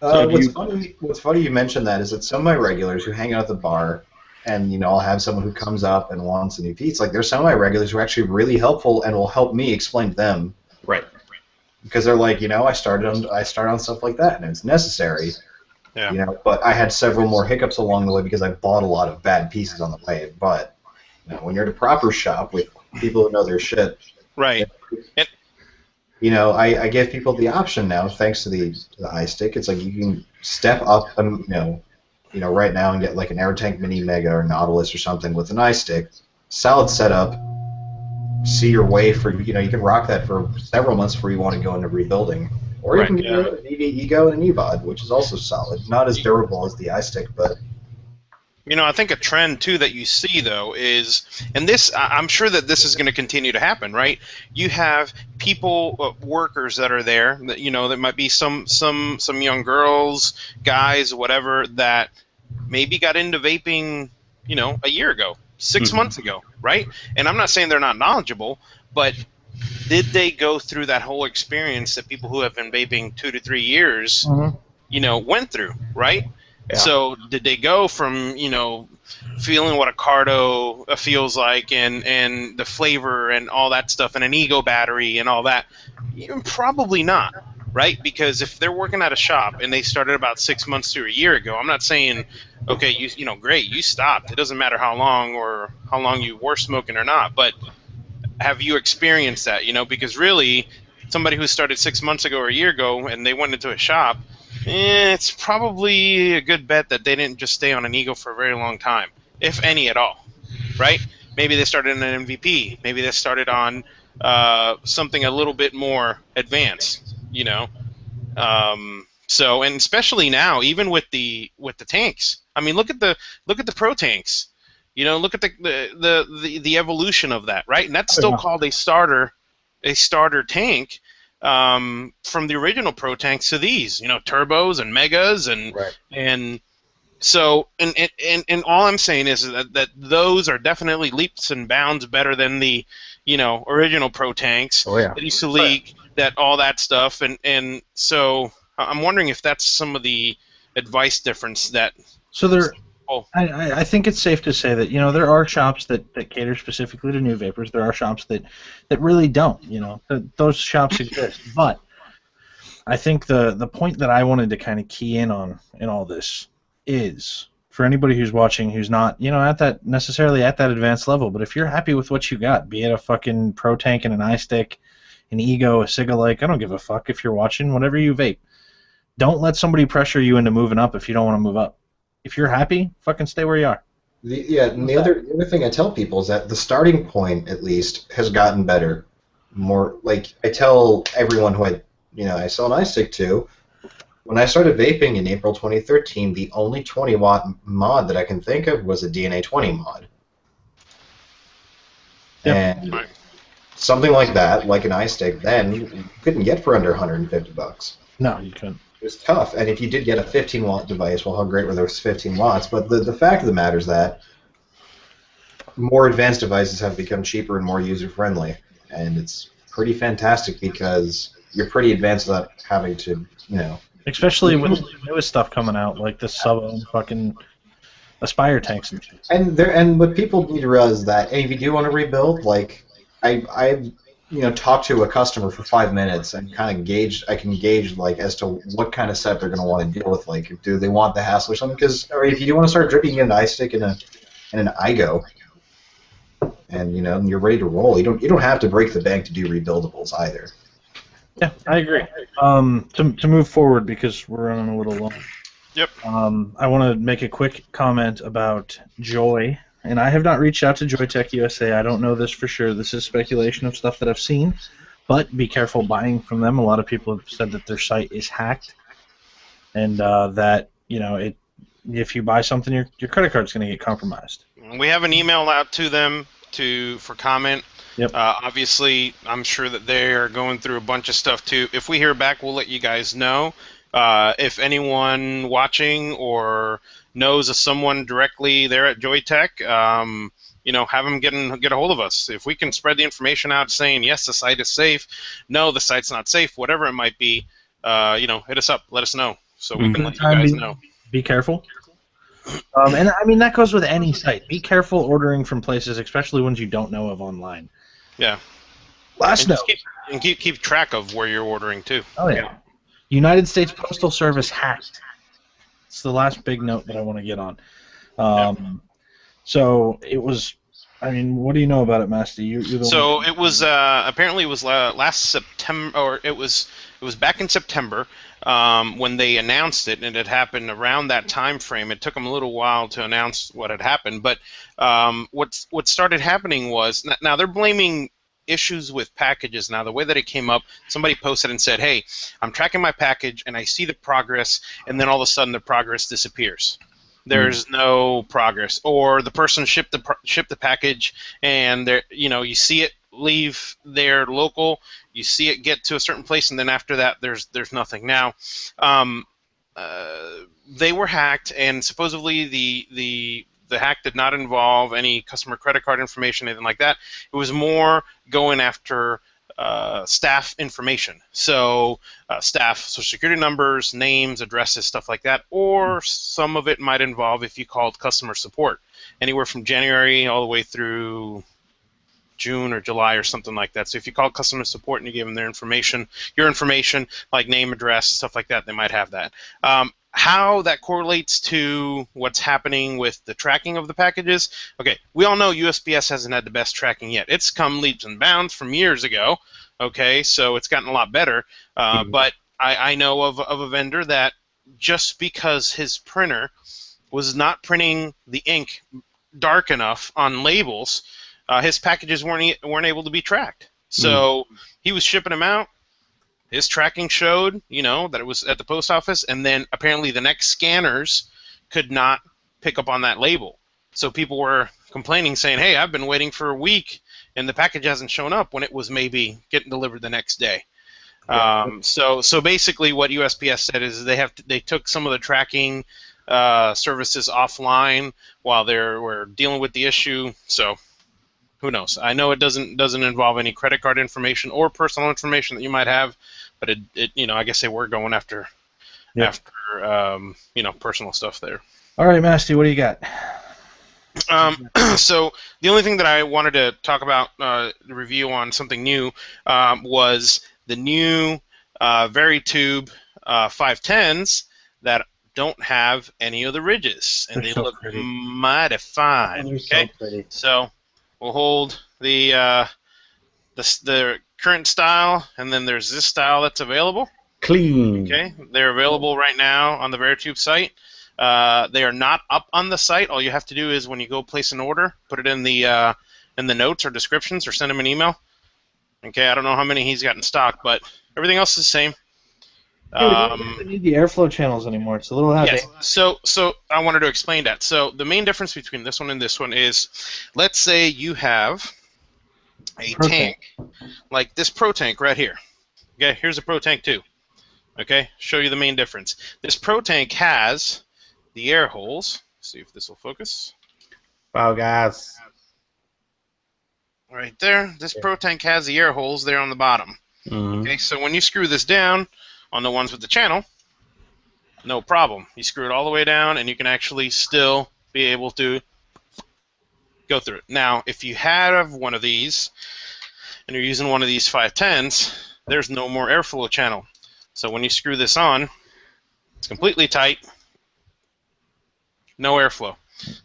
So do you- what's funny you mentioned that is that some of my regulars who hang out at the bar, and I'll have someone who comes up and wants a new piece. Like there's some of my regulars who are actually really helpful and will help me explain to them. Right. Because they're like, I started on stuff like that, and it's necessary. Yeah. But I had several more hiccups along the way because I bought a lot of bad pieces on the way. But when you're at a proper shop with people who know their shit, Right. I give people the option now, thanks to the iStick. It's like you can step up, right now and get like an AirTank Mini Mega or Nautilus or something with an iStick, solid setup. See your way for you can rock that for several months before you want to go into rebuilding, or you Right, can get an Ego and an EVOD, which is also solid. Not as durable as the iStick, but I think a trend too that you see though is, and this I'm sure that this is going to continue to happen, right? You have people, workers that are there that that might be some young girls, guys, whatever that maybe got into vaping, a year ago, 6 months ago, right? And I'm not saying they're not knowledgeable, but did they go through that whole experience that people who have been vaping 2 to 3 years, went through, right? Yeah. So did they go from, feeling what a Cardo feels like and the flavor and all that stuff and an Ego battery and all that? Probably not, right? Because if they're working at a shop and they started about 6 months to a year ago, I'm not saying, okay, great, you stopped. It doesn't matter how long you were smoking or not, but have you experienced that? Because really, somebody who started 6 months ago or a year ago and they went into a shop, it's probably a good bet that they didn't just stay on an Ego for a very long time, if any at all, right? Maybe they started on an MVP. Maybe they started on something a little bit more advanced, So, and especially now, even with the tanks. I mean, look at the Pro tanks. Look at the evolution of that, right? And that's still called a starter tank. From the original Pro tanks to these, turbos and megas and right. and so and all I'm saying is that those are definitely leaps and bounds better than the original Pro tanks. Oh yeah. That used to leak, that all that stuff, and so I'm wondering if that's some of the advice difference that. So there. I think it's safe to say that there are shops that cater specifically to new vapors. There are shops that really don't. Those shops exist. But I think the point that I wanted to kind of key in on in all this is for anybody who's watching who's not necessarily at that advanced level. But if you're happy with what you got, be it a fucking Pro tank and an iStick, an Ego, a Sigalike, I don't give a fuck if you're watching. Whatever you vape, don't let somebody pressure you into moving up if you don't want to move up. If you're happy, fucking stay where you are. The other thing I tell people is that the starting point, at least, has gotten better. More like I tell everyone who I sell an iStick to. When I started vaping in April 2013, the only 20-watt mod that I can think of was a DNA 20 mod. Yep. And something like that, like an iStick, then you couldn't get for under $150. No, you couldn't. It was tough, and if you did get a 15-watt device, well, how great were those 15 watts? But the fact of the matter is that more advanced devices have become cheaper and more user-friendly, and it's pretty fantastic because you're pretty advanced without having to, Especially with the newest stuff coming out, like the sub fucking Aspire tanks and shit. And what people need to realize is that if you do want to rebuild, like I talk to a customer for 5 minutes and kind of gauge like as to what kind of setup they're going to want to deal with. Like, do they want the hassle or something? Because if you do want to start dripping in an iStick and an iGo, and you're ready to roll. You don't have to break the bank to do rebuildables either. Yeah, I agree. To move forward because we're running a little long. Yep. I want to make a quick comment about Joy, and I have not reached out to Joytech USA. I don't know this for sure. This is speculation of stuff that I've seen, but be careful buying from them. A lot of people have said that their site is hacked, and that if you buy something, your credit card's going to get compromised. We have an email out to them for comment. Yep. Obviously, I'm sure that they are going through a bunch of stuff too. If we hear back, we'll let you guys know. If anyone watching or knows of someone directly there at Joytech, have them get a hold of us. If we can spread the information out saying, yes, the site is safe, no, the site's not safe, whatever it might be, hit us up, let us know, so we can let you guys know. Be careful. And I mean, that goes with any site. Be careful ordering from places, especially ones you don't know of online. Yeah. Last note. Keep track of where you're ordering, too. Oh, yeah. United States Postal Service hacked. It's the last big note that I want to get on. So it was. I mean, what do you know about it, Masty? It was apparently it was last September, or it was back in September when they announced it, and it happened around that time frame. It took them a little while to announce what had happened, but what started happening was now they're blaming issues with packages. Now the way that it came up, somebody posted and said, "Hey, I'm tracking my package and I see the progress, and then all of a sudden the progress disappears." There's no progress, or the person shipped the package, and you see it leave their local, you see it get to a certain place, and then after that, there's nothing. Now, they were hacked, and supposedly the hack did not involve any customer credit card information, anything like that. It was more going after staff information. So staff social security numbers, names, addresses, stuff like that, or some of it might involve if you called customer support, anywhere from January all the way through June or July or something like that. So if you call customer support and you give them your information, like name, address, stuff like that, they might have that. How that correlates to what's happening with the tracking of the packages, okay, we all know USPS hasn't had the best tracking yet. It's come leaps and bounds from years ago, okay, so it's gotten a lot better. But I know of a vendor that just because his printer was not printing the ink dark enough on labels, his packages weren't able to be tracked. So he was shipping them out. His tracking showed, that it was at the post office, and then apparently the next scanners could not pick up on that label. So people were complaining, saying, "Hey, I've been waiting for a week, and the package hasn't shown up," when it was maybe getting delivered the next day. So basically, what USPS said is they took some of the tracking services offline while they were dealing with the issue. So who knows? I know it doesn't involve any credit card information or personal information that you might have, but it I guess they were going after personal stuff there. All right, Masty, what do you got? So the only thing that I wanted to talk about, the review on something new, was the new VeriTube 510s that don't have any of the ridges, and they look mighty fine. Okay, so we'll hold the current style, and then there's this style that's available. Clean. Okay, they're available right now on the VeriTube site. They are not up on the site. All you have to do is when you go place an order, put it in the notes or descriptions, or send him an email. Okay, I don't know how many he's got in stock, but everything else is the same. We don't need the airflow channels anymore. It's a little heavy. Yes. So I wanted to explain that. So the main difference between this one and this one is, let's say you have a tank like this Pro Tank right here. Okay, here's a Pro Tank 2. Okay, show you the main difference. This Pro Tank has the air holes. See if this will focus. Wow, guys. Right there. This Pro Tank has the air holes there on the bottom. Okay, so when you screw this down on the ones with the channel, no problem. You screw it all the way down, and you can actually still be able to go through it. Now, if you have one of these, and you're using one of these 510s, there's no more airflow channel. So when you screw this on, it's completely tight, no airflow.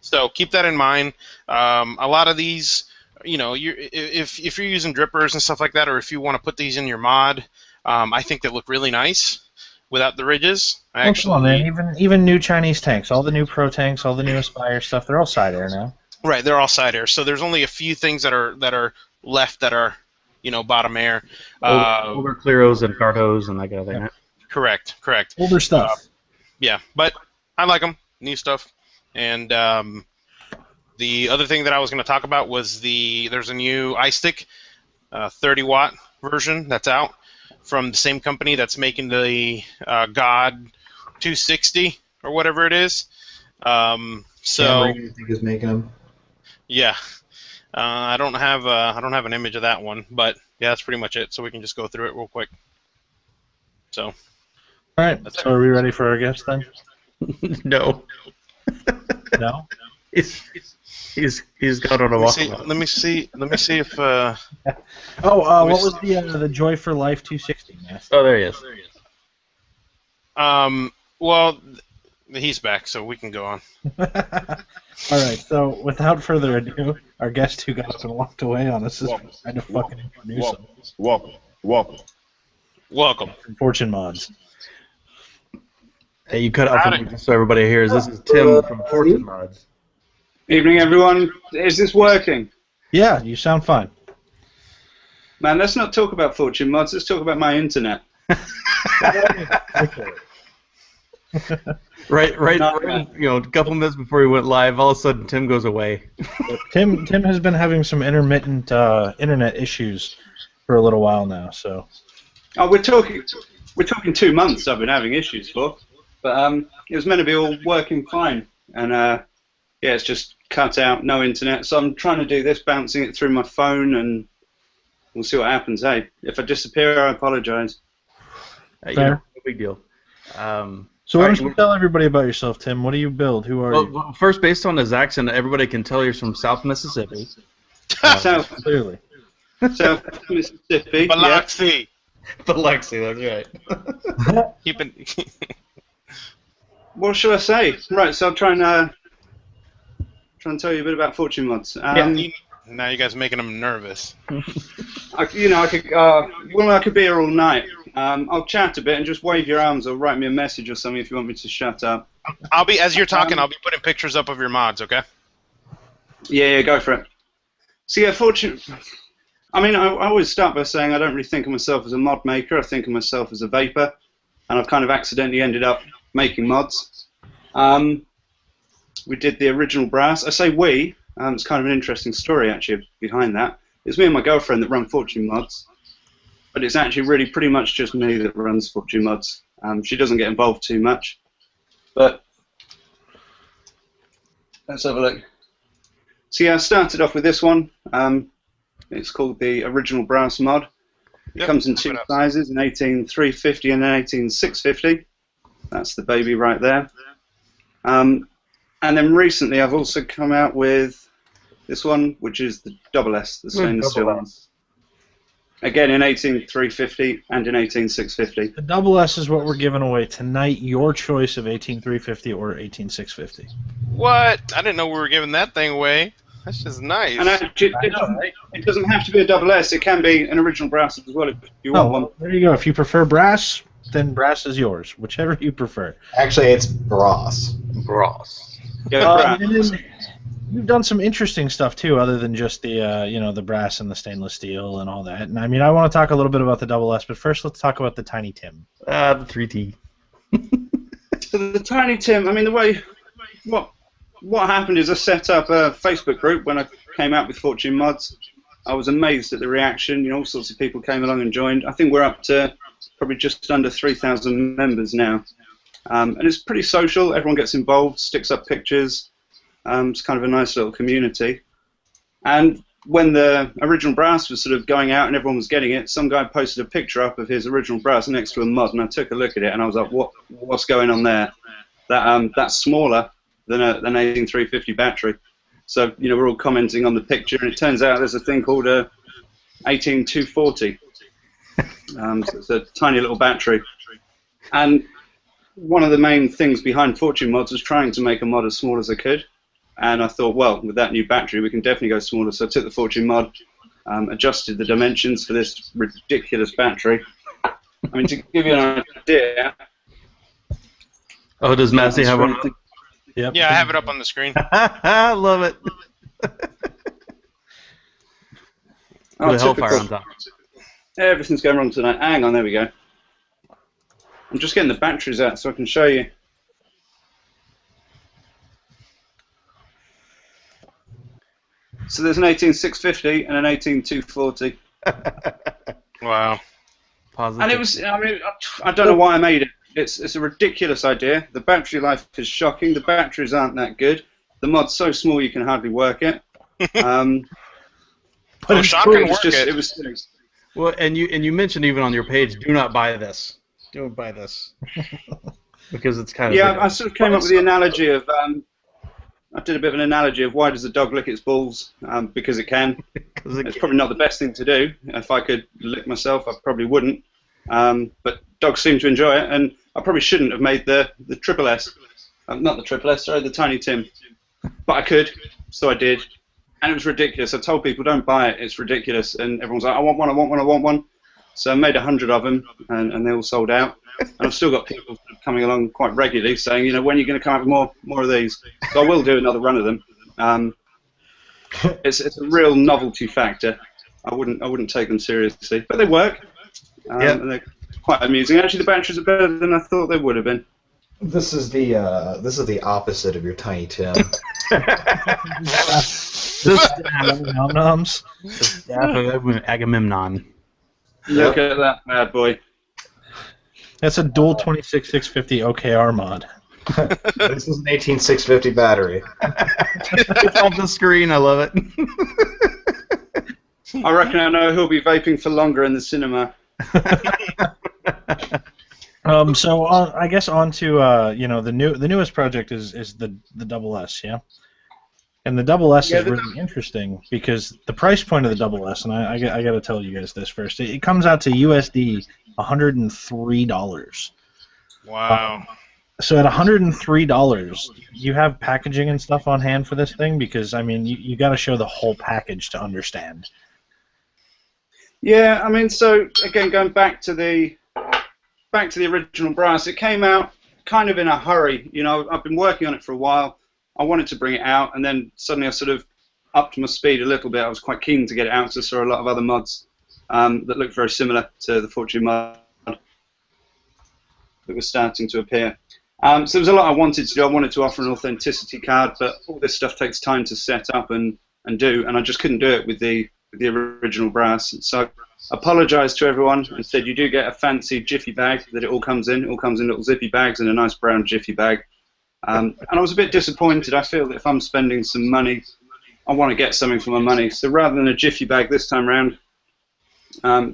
So keep that in mind. A lot of these you know, if you're using drippers and stuff like that, or if you want to put these in your mod, I think they look really nice without the ridges. I Well, come on, man. Even new Chinese tanks, all the new Pro tanks, all the new Aspire stuff, they're all side air now. Right, they're all side air. So there's only a few things that are left that are, you know, bottom air. Older Cleos and Cartos and that kind of thing. Correct. Older stuff. Yeah, but I like them. New stuff. And the other thing that I was going to talk about was there's a new iStick 30-watt version that's out from the same company that's making the God 260 or whatever it is. Camry, I think, is making them. Yeah. I don't have an image of that one, but yeah, that's pretty much it. So we can just go through it real quick. So. All right. So are we ready for our guest then? No. No. He's got on a walk. Let me see if. What was the Joy for Life 260? Man? Oh, there he is. Well, he's back, so we can go on. All right. So without further ado, our guest who got up and walked away on us is trying to fucking introduce him. Welcome. From Fortune Mods. Hey, you cut out for me just so everybody hears. This is Tim from Fortune Mods. Evening, everyone. Is this working? Yeah, you sound fine. Man, let's not talk about Fortune Mods. Let's talk about my internet. Right. You know, a couple minutes before we went live, all of a sudden Tim goes away. Tim has been having some intermittent internet issues for a little while now. So. Oh, we're talking 2 months. I've been having issues for, but it was meant to be all working fine, and yeah, it's just cut out, no internet. So I'm trying to do this, bouncing it through my phone, and we'll see what happens. Hey, if I disappear, I apologize. You know, no big deal. So why don't you tell everybody about yourself, Tim? What do you build? Who are you? Well, first, based on his accent, everybody can tell you're from South Mississippi. Clearly. South Mississippi. Biloxi. Biloxi, that's right. What should I say? Right, so I'll try and tell you a bit about Fortune Mods. Now you guys are making them nervous. I could be here all night. I'll chat a bit and just wave your arms or write me a message or something if you want me to shut up. As you're talking, I'll be putting pictures up of your mods, okay? Yeah, go for it. So yeah, I mean, I always start by saying I don't really think of myself as a mod maker. I think of myself as a vapor, and I've kind of accidentally ended up making mods. We did the original brass. I say we. It's kind of an interesting story actually behind that. It's me and my girlfriend that run Fortune Mods, but it's actually really pretty much just me that runs Fortune Mods. She doesn't get involved too much, but let's have a look. So yeah, I started off with this one. It's called the original brass mod. It comes in 2 sizes, an 18350 and an 18650. That's the baby right there. And then recently I've also come out with this one, which is the double S, the stainless steel one. Again, in 18350 and in 18650. The double S is what we're giving away tonight. Your choice of 18350 or 18650. What? I didn't know we were giving that thing away. That's just nice. And actually, it doesn't have to be a double S. It can be an original brass as well if you want one. There you go. If you prefer brass, then brass is yours. Whichever you prefer. Actually, it's brass. Brass. Yeah, You've done some interesting stuff too, other than just the the brass and the stainless steel and all that. And I mean, I want to talk a little bit about the double S, but first let's talk about the Tiny Tim. The 3T. So the Tiny Tim. I mean, the way what happened is I set up a Facebook group when I came out with Fortune Mods. I was amazed at the reaction. All sorts of people came along and joined. I think we're up to probably just under 3,000 members now. And it's pretty social. Everyone gets involved, sticks up pictures. It's kind of a nice little community. And when the original brass was sort of going out and everyone was getting it, some guy posted a picture up of his original brass next to a mod, and I took a look at it and I was like, what's going on there? That's smaller than an 18350 battery. So we're all commenting on the picture, and it turns out there's a thing called a 18240. So it's a tiny little battery. And one of the main things behind Fortune Mods was trying to make a mod as small as I could. And I thought, well, with that new battery, we can definitely go smaller. So I took the Fortune mod, adjusted the dimensions for this ridiculous battery. I mean, to give you an idea. Oh, does Massey have one? Yep. Yeah, I have it up on the screen. I love it. Oh, With a Hellfire typical. on top. Everything's going wrong tonight. Hang on, there we go. I'm just getting the batteries out so I can show you. So there's an 18650 and an 18240. Wow. Positive. And it was, I mean, I don't know why I made it. It's a ridiculous idea. The battery life is shocking. The batteries aren't that good. The mod's so small you can hardly work it. But it's shocking it was work just, it. it was. Well, and you mentioned even on your page, do not buy this. Don't buy this. Because it's kind of... Yeah, I sort of came up with the analogy of, I did a bit of an analogy of why does the dog lick its balls? Because it can. It's probably not the best thing to do. If I could lick myself, I probably wouldn't. But dogs seem to enjoy it, and I probably shouldn't have made the triple S. Not the triple S, sorry, the Tiny Tim. But I could, so I did. And it was ridiculous. I told people, don't buy it, it's ridiculous. And everyone's like, I want one, I want one, I want one. So I made 100 of them, and they all sold out. And I've still got people coming along quite regularly saying, you know, when are you going to come up with more of these? So I will do another run of them. It's a real novelty factor. I wouldn't take them seriously, but they work. And they're quite amusing. Actually, the batteries are better than I thought they would have been. This is the opposite of your Tiny Tim. Num-nums. The staff of Agamemnon. Look at that bad boy. That's a dual 26650 OKR mod. This is an 18650 battery. It's off the screen. I love it. I reckon I know who'll be vaping for longer in the cinema. So I guess on to you know, the newest project is the double S, yeah. And the double S is really interesting because the price point of the double S, and I got to tell you guys this first, it comes out to USD $103. Wow. So at $103, you have packaging and stuff on hand for this thing, because I mean you got to show the whole package to understand. Yeah, I mean, so again, going back to the original brass, it came out kind of in a hurry. You know, I've been working on it for a while. I wanted to bring it out, and then suddenly I sort of upped my speed a little bit. I was quite keen to get it out, so I saw a lot of other mods that looked very similar to the Fortune mod that was starting to appear. So there was a lot I wanted to do. I wanted to offer an authenticity card, but all this stuff takes time to set up and do, and I just couldn't do it with the original brass. So I apologised to everyone and said you do get a fancy jiffy bag that it all comes in. It all comes in little zippy bags in a nice brown jiffy bag. And I was a bit disappointed. I feel that if I'm spending some money, I want to get something for my money. So rather than a jiffy bag this time around,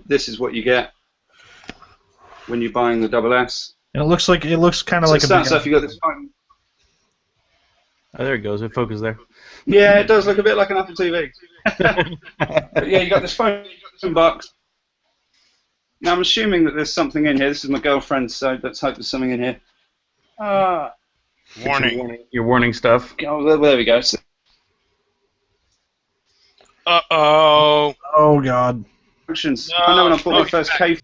this is what you get when you're buying the double S. And it looks kind of So like it starts off, you got this phone. Oh, there it goes. It focused there. Yeah, it does look a bit like an Apple TV. But yeah, you got this phone box. Now I'm assuming that there's something in here. This is my girlfriend, so let's hope there's something in here. Warning. Your warning stuff. Oh, there we go. Uh-oh. Oh God. Instructions. No. I know when I bought my first cave.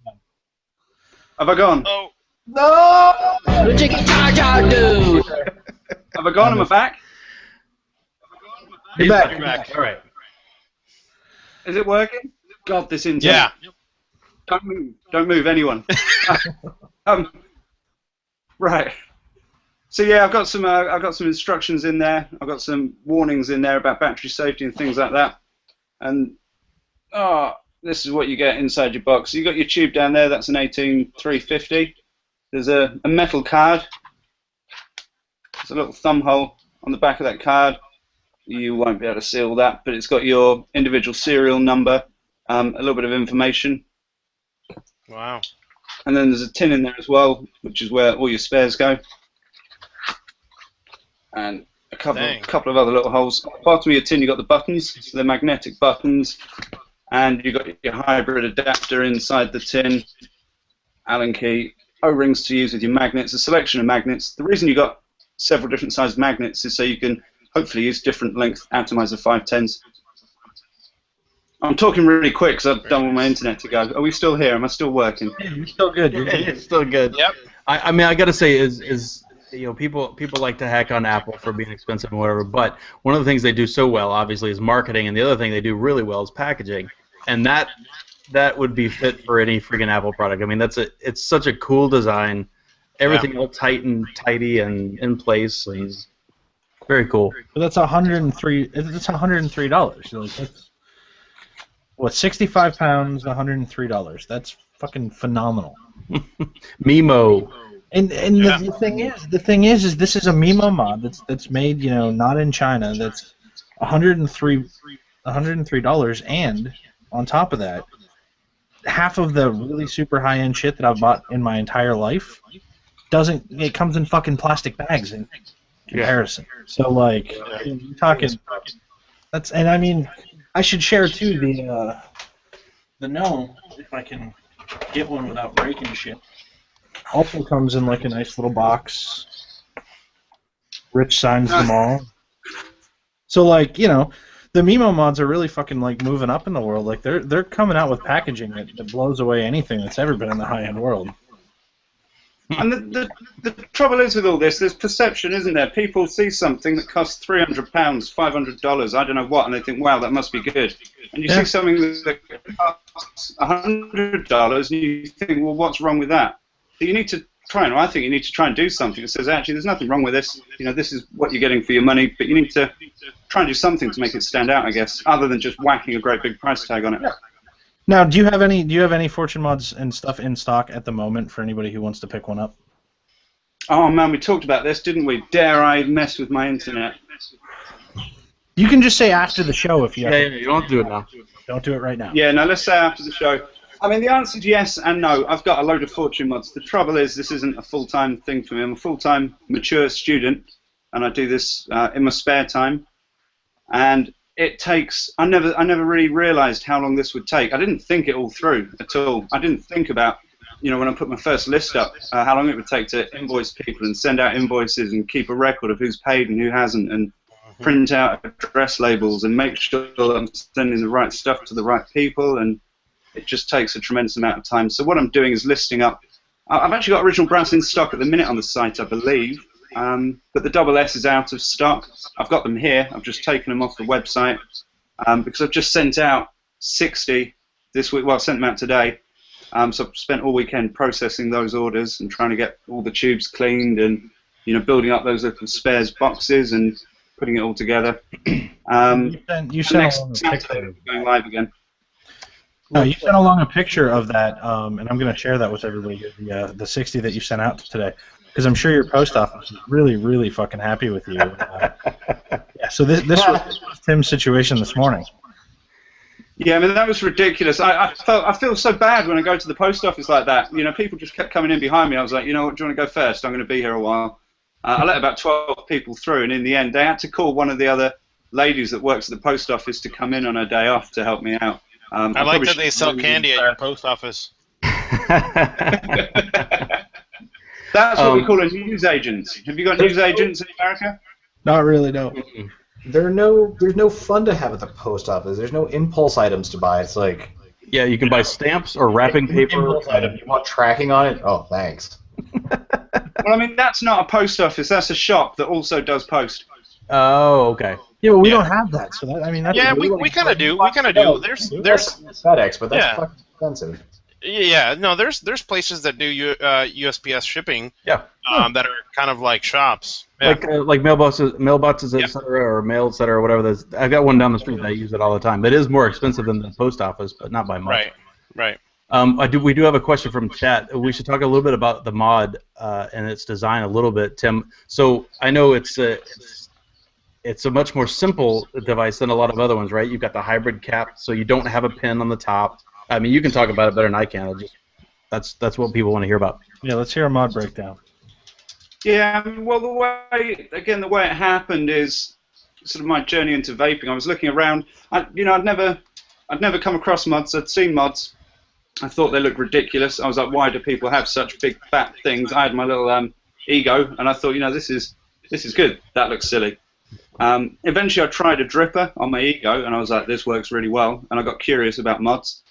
Have I gone? Oh. No! Have I gone? Am I back? You're back. You're back. All right. Is it working? God, this internet. Yeah. Don't move. Don't move, anyone. Right. So yeah, I've got some instructions in there. I've got some warnings in there about battery safety and things like that. And this is what you get inside your box. You got your tube down there. That's an 18350. There's a metal card. There's a little thumb hole on the back of that card. You won't be able to see all that, but it's got your individual serial number, a little bit of information. Wow. And then there's a tin in there as well, which is where all your spares go. And a couple of other little holes. At the bottom of your tin, you've got the buttons. So they're magnetic buttons. And you've got your hybrid adapter inside the tin. Allen key. O-rings to use with your magnets. A selection of magnets. The reason you've got several different sized magnets is so you can hopefully use different length atomizer 510s. I'm talking really quick because I've done all my internet to go. Are we still here? Am I still working? Yeah, you're still good. You're good. It's still good. Yep. I mean, I gotta say is people like to hack on Apple for being expensive and whatever, but one of the things they do so well, obviously, is marketing, and the other thing they do really well is packaging, and that would be fit for any freaking Apple product. I mean, it's such a cool design, everything all tight and tidy and in place, and very cool. But that's $103. That's $103. Like, that's what, 65 pounds, $103. That's fucking phenomenal. Mimo. And the thing is this is a Mimo mod that's made, you know, not in China. That's $103, and on top of that, half of the really super high end shit that I've bought in my entire life it comes in fucking plastic bags in comparison. So like, you're talking, and I mean, I should share too the gnome, if I can get one without breaking shit. Also comes in like a nice little box. Rich signs them all. So like, you know, the Mimo mods are really fucking like moving up in the world. Like they're coming out with packaging that blows away anything that's ever been in the high-end world. And the trouble is with all this, there's perception, isn't there? People see something that costs £300, $500, I don't know what, and they think, wow, that must be good. And you see something that costs $100, and you think, well, what's wrong with that? So you need to I think you need to try and do something that says, actually, there's nothing wrong with this. You know, this is what you're getting for your money, but you need to try and do something to make it stand out, I guess, other than just whacking a great big price tag on it. Yeah. Now, do you have any Fortune mods and stuff in stock at the moment for anybody who wants to pick one up? Oh man, we talked about this, didn't we? Dare I mess with my internet? You can just say after the show if you have Yeah, you don't have to do it now. Don't do it right now. Yeah, no, let's say after the show. I mean, the answer is yes and no. I've got a load of Fortune mods. The trouble is, this isn't a full-time thing for me. I'm a full-time mature student, and I do this in my spare time. And it takes. I never really realised how long this would take. I didn't think it all through at all. I didn't think about, you know, when I put my first list up, how long it would take to invoice people and send out invoices and keep a record of who's paid and who hasn't, and print out address labels and make sure that I'm sending the right stuff to the right people. And it just takes a tremendous amount of time. So what I'm doing is listing up. I've actually got original brass in stock at the minute on the site, I believe, but the double S is out of stock. I've got them here. I've just taken them off the website because I've just sent out 60 this week. Well, I sent them out today. So I've spent all weekend processing those orders and trying to get all the tubes cleaned and, you know, building up those little spares boxes and putting it all together. You sent next along a Saturday, picture. we're going live again. No, you sent along a picture of that, and I'm going to share that with everybody. The 60 that you sent out today, because I'm sure your post office is really, really fucking happy with you. Yeah. So this was Tim's situation this morning. Yeah, I mean, that was ridiculous. I feel so bad when I go to the post office like that. You know, people just kept coming in behind me. I was like, you know what, do you want to go first? I'm going to be here a while. I let about 12 people through, and in the end, they had to call one of the other ladies that works at the post office to come in on her day off to help me out. I like that they sell candy at your post office. That's what we call a news agent. Have you got news agents in America? Not really, no. There's no fun to have at the post office. There's no impulse items to buy. It's like, Yeah, you can buy stamps or wrapping paper. impulse item. You want tracking on it? Oh, thanks. Well, I mean, that's not a post office. That's a shop that also does post. Oh, okay. Yeah, but we don't have that. So that, I mean, that's We kind of do. We kind of do. There's FedEx, but that's fucking expensive. Yeah, no, there's places that do USPS shipping. Yeah. That are kind of like shops. Yeah. Like mailboxes, etc., or mail, etc., or whatever. I've got one down the street that I use it all the time. It is more expensive than the post office, but not by much. Right. We do have a question from chat. We should talk a little bit about the mod and its design a little bit, Tim. So I know it's a much more simple device than a lot of other ones, right? You've got the hybrid cap, so you don't have a pin on the top. I mean, you can talk about it better than I can. That's what people want to hear about. Yeah, let's hear a mod breakdown. Yeah, well, the way it happened is sort of my journey into vaping. I was looking around. I'd never come across mods. I'd seen mods. I thought they looked ridiculous. I was like, why do people have such big fat things? I had my little ego, and I thought, this is good. That looks silly. Eventually, I tried a dripper on my Ego, and I was like, this works really well, and I got curious about mods.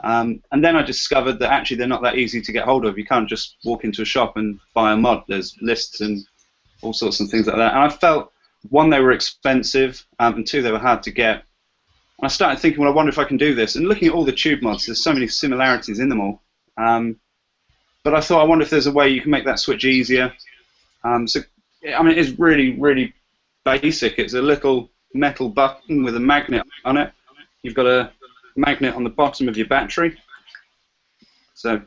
And then I discovered that actually they're not that easy to get hold of. You can't just walk into a shop and buy a mod. There's lists and all sorts of things like that. And I felt, one, they were expensive, and two, they were hard to get. And I started thinking, well, I wonder if I can do this. And looking at all the tube mods, there's so many similarities in them all. But I thought, I wonder if there's a way you can make that switch easier. So, I mean, it's really, really basic. It's a little metal button with a magnet on it. You've got a magnet on the bottom of your battery. So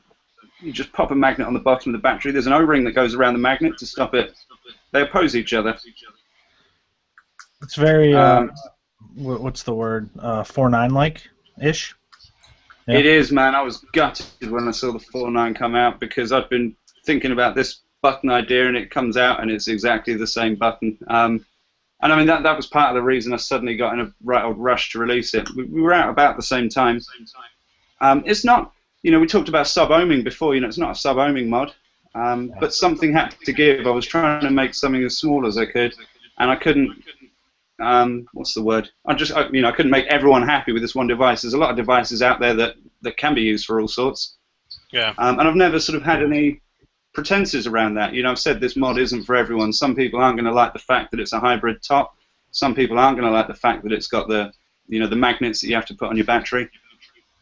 you just pop a magnet on the bottom of the battery. There's an O-ring that goes around the magnet to stop it. They oppose each other. It's very, what's the word, 4.9-like-ish? Yeah. It is, man. I was gutted when I saw the 4.9 come out because I've been thinking about this button idea, and it comes out and it's exactly the same button. And I mean, that was part of the reason I suddenly got in a right old rush to release it. We were out about the same time. It's not, you know, we talked about sub-ohming before, you know, it's not a sub-ohming mod, but something had to give. I was trying to make something as small as I could, and I couldn't, what's the word? I couldn't make everyone happy with this one device. There's a lot of devices out there that can be used for all sorts. Yeah. And I've never sort of had any pretenses around that. You know, I've said this mod isn't for everyone. Some people aren't going to like the fact that it's a hybrid top. Some people aren't going to like the fact that it's got the, you know, the magnets that you have to put on your battery.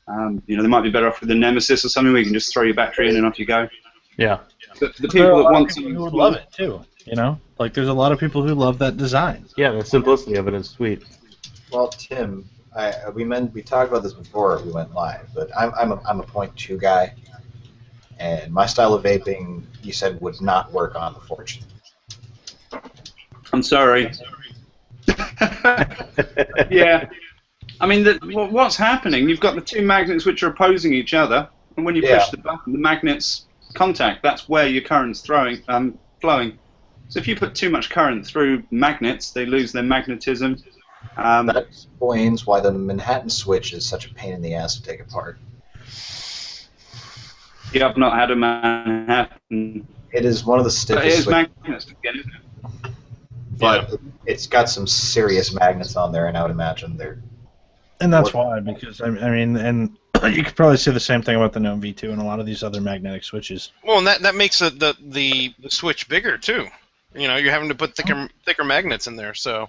You know, they might be better off with the Nemesis or something where you can just throw your battery in and off you go. Yeah. But for the people that want something, who would love it too. You know, like there's a lot of people who love that design. Yeah, the simplicity of it is sweet. Well, Tim, we talked about this before we went live, but I'm a 0.2 guy, and my style of vaping, you said, would not work on the Fortune. I'm sorry. Yeah. I mean, what's happening? You've got the two magnets which are opposing each other, and when you push the button, the magnets contact. That's where your current's flowing. So if you put too much current through magnets, they lose their magnetism. That explains why the Manhattan switch is such a pain in the ass to take apart. Yeah, I've not had a Manhattan. It is one of the stiffest It is switches. magnets again, isn't it? But it's got some serious magnets on there, and I would imagine they're... And that's why, because, I mean, and you could probably say the same thing about the Gnome V2 and a lot of these other magnetic switches. Well, and that makes the switch bigger, too. You know, you're having to put thicker magnets in there, so...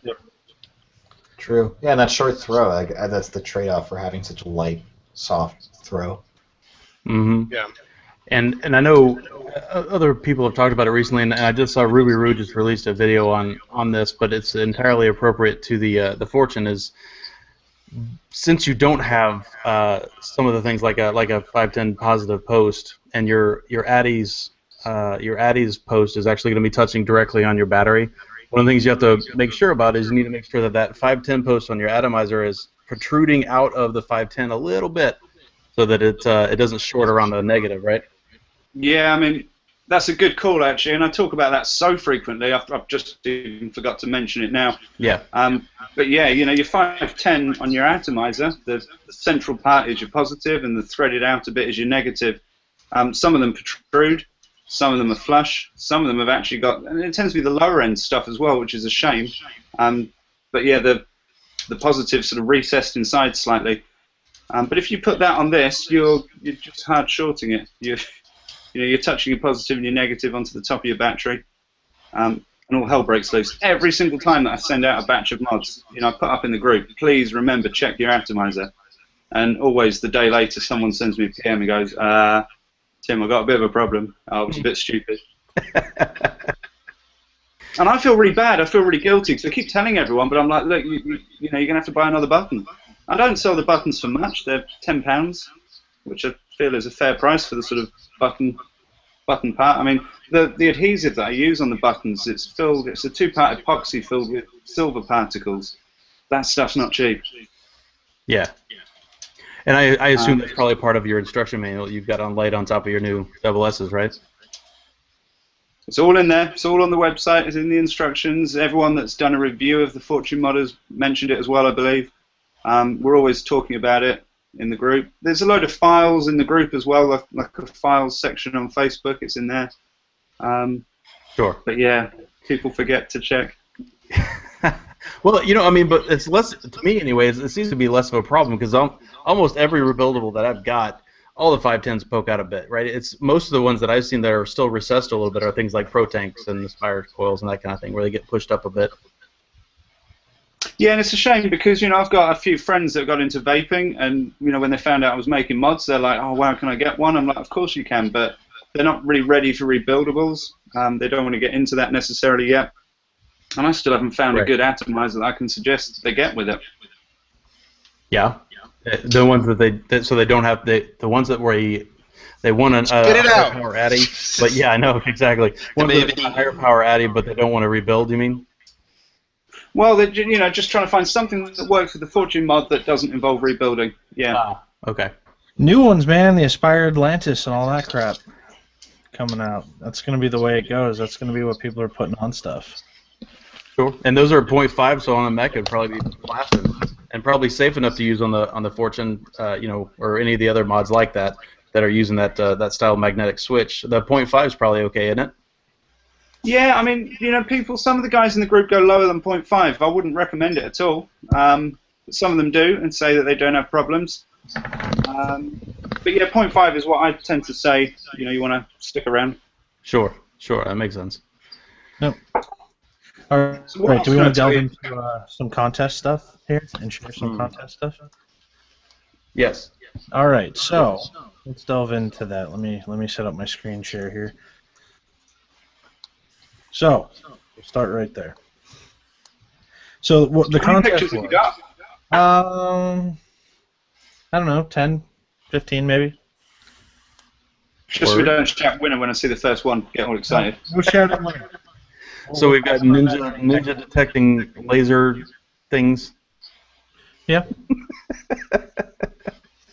True. Yeah, and that short throw, that's the trade-off for having such a light, soft throw. Mm-hmm. Yeah. And I know other people have talked about it recently, and I just saw Ruby Roo just released a video on this, but it's entirely appropriate to the Fortune. Is since you don't have some of the things like a 510 positive post, and your Addies post is actually going to be touching directly on your battery. One of the things you have to make sure about is you need to make sure that 510 post on your atomizer is protruding out of the 510 a little bit, so that it doesn't short around the negative, right? Yeah, I mean, that's a good call, actually, and I talk about that so frequently, I've just even forgot to mention it now. Yeah. But yeah, you know, your 510 on your atomizer, the central part is your positive, and the threaded outer bit is your negative. Some of them protrude, some of them are flush, some of them have actually got, and it tends to be the lower end stuff as well, which is a shame. But yeah, the positive sort of recessed inside slightly. But if you put that on this, you're just hard shorting it. You're touching your positive and your negative onto the top of your battery, and all hell breaks loose. Every single time that I send out a batch of mods, you know, I put up in the group, please remember, check your atomizer. And always the day later, someone sends me a PM and goes, Tim, I got a bit of a problem. I was a bit stupid. And I feel really bad. I feel really guilty because I keep telling everyone, but I'm like, look, you know, you're going to have to buy another button. I don't sell the buttons for much. They're £10, which I feel is a fair price for the sort of button part. I mean, the adhesive that I use on the buttons, it's a two-part epoxy filled with silver particles. That stuff's not cheap. Yeah. And I assume that's probably part of your instruction manual you've got on light on top of your new double S's, right? It's all in there. It's all on the website. It's in the instructions. Everyone that's done a review of the Fortune mod has mentioned it as well, I believe. We're always talking about it in the group. There's a load of files in the group as well, like a files section on Facebook. It's in there. Sure. But yeah, people forget to check. Well, I mean, but it's less to me, anyways. It seems to be less of a problem because almost every rebuildable that I've got, all the 510s poke out a bit, right? It's most of the ones that I've seen that are still recessed a little bit are things like Pro Tanks and the Spire coils and that kind of thing, where they get pushed up a bit. Yeah, and it's a shame because I've got a few friends that got into vaping, and when they found out I was making mods, they're like, "Oh wow, can I get one?" I'm like, "Of course you can," but they're not really ready for rebuildables. They don't want to get into that necessarily yet, and I still haven't found a good atomizer that I can suggest they get with it. Yeah, the ones that so they don't have the ones that they want a higher power addy, but yeah, I know exactly. Ones that have a higher power addy, but they don't want to rebuild. You mean? Well, they're just trying to find something that works with the Fortune mod that doesn't involve rebuilding. Yeah. Ah, okay. New ones, man. The Aspire Atlantis and all that crap coming out. That's going to be the way it goes. That's going to be what people are putting on stuff. Sure. And those are 0.5, so on the mech it'd probably be blasted and probably safe enough to use on the Fortune, or any of the other mods like that are using that style of magnetic switch. The 0.5 is probably okay, isn't it? Yeah, I mean, some of the guys in the group go lower than 0.5. I wouldn't recommend it at all. Some of them do and say that they don't have problems. But yeah, 0.5 is what I tend to say. You want to stick around. Sure, that makes sense. Yep. All right, So do we want to delve into some contest stuff here and share some contest stuff? Yes. All right, so let's delve into that. Let me set up my screen share here. So we'll start right there. So the contest was, I don't know, 10, 15 maybe. Just so we don't shout winner when I see the first one. Get all excited. We'll shout out winner. So we've got ninja detecting laser things. Yeah.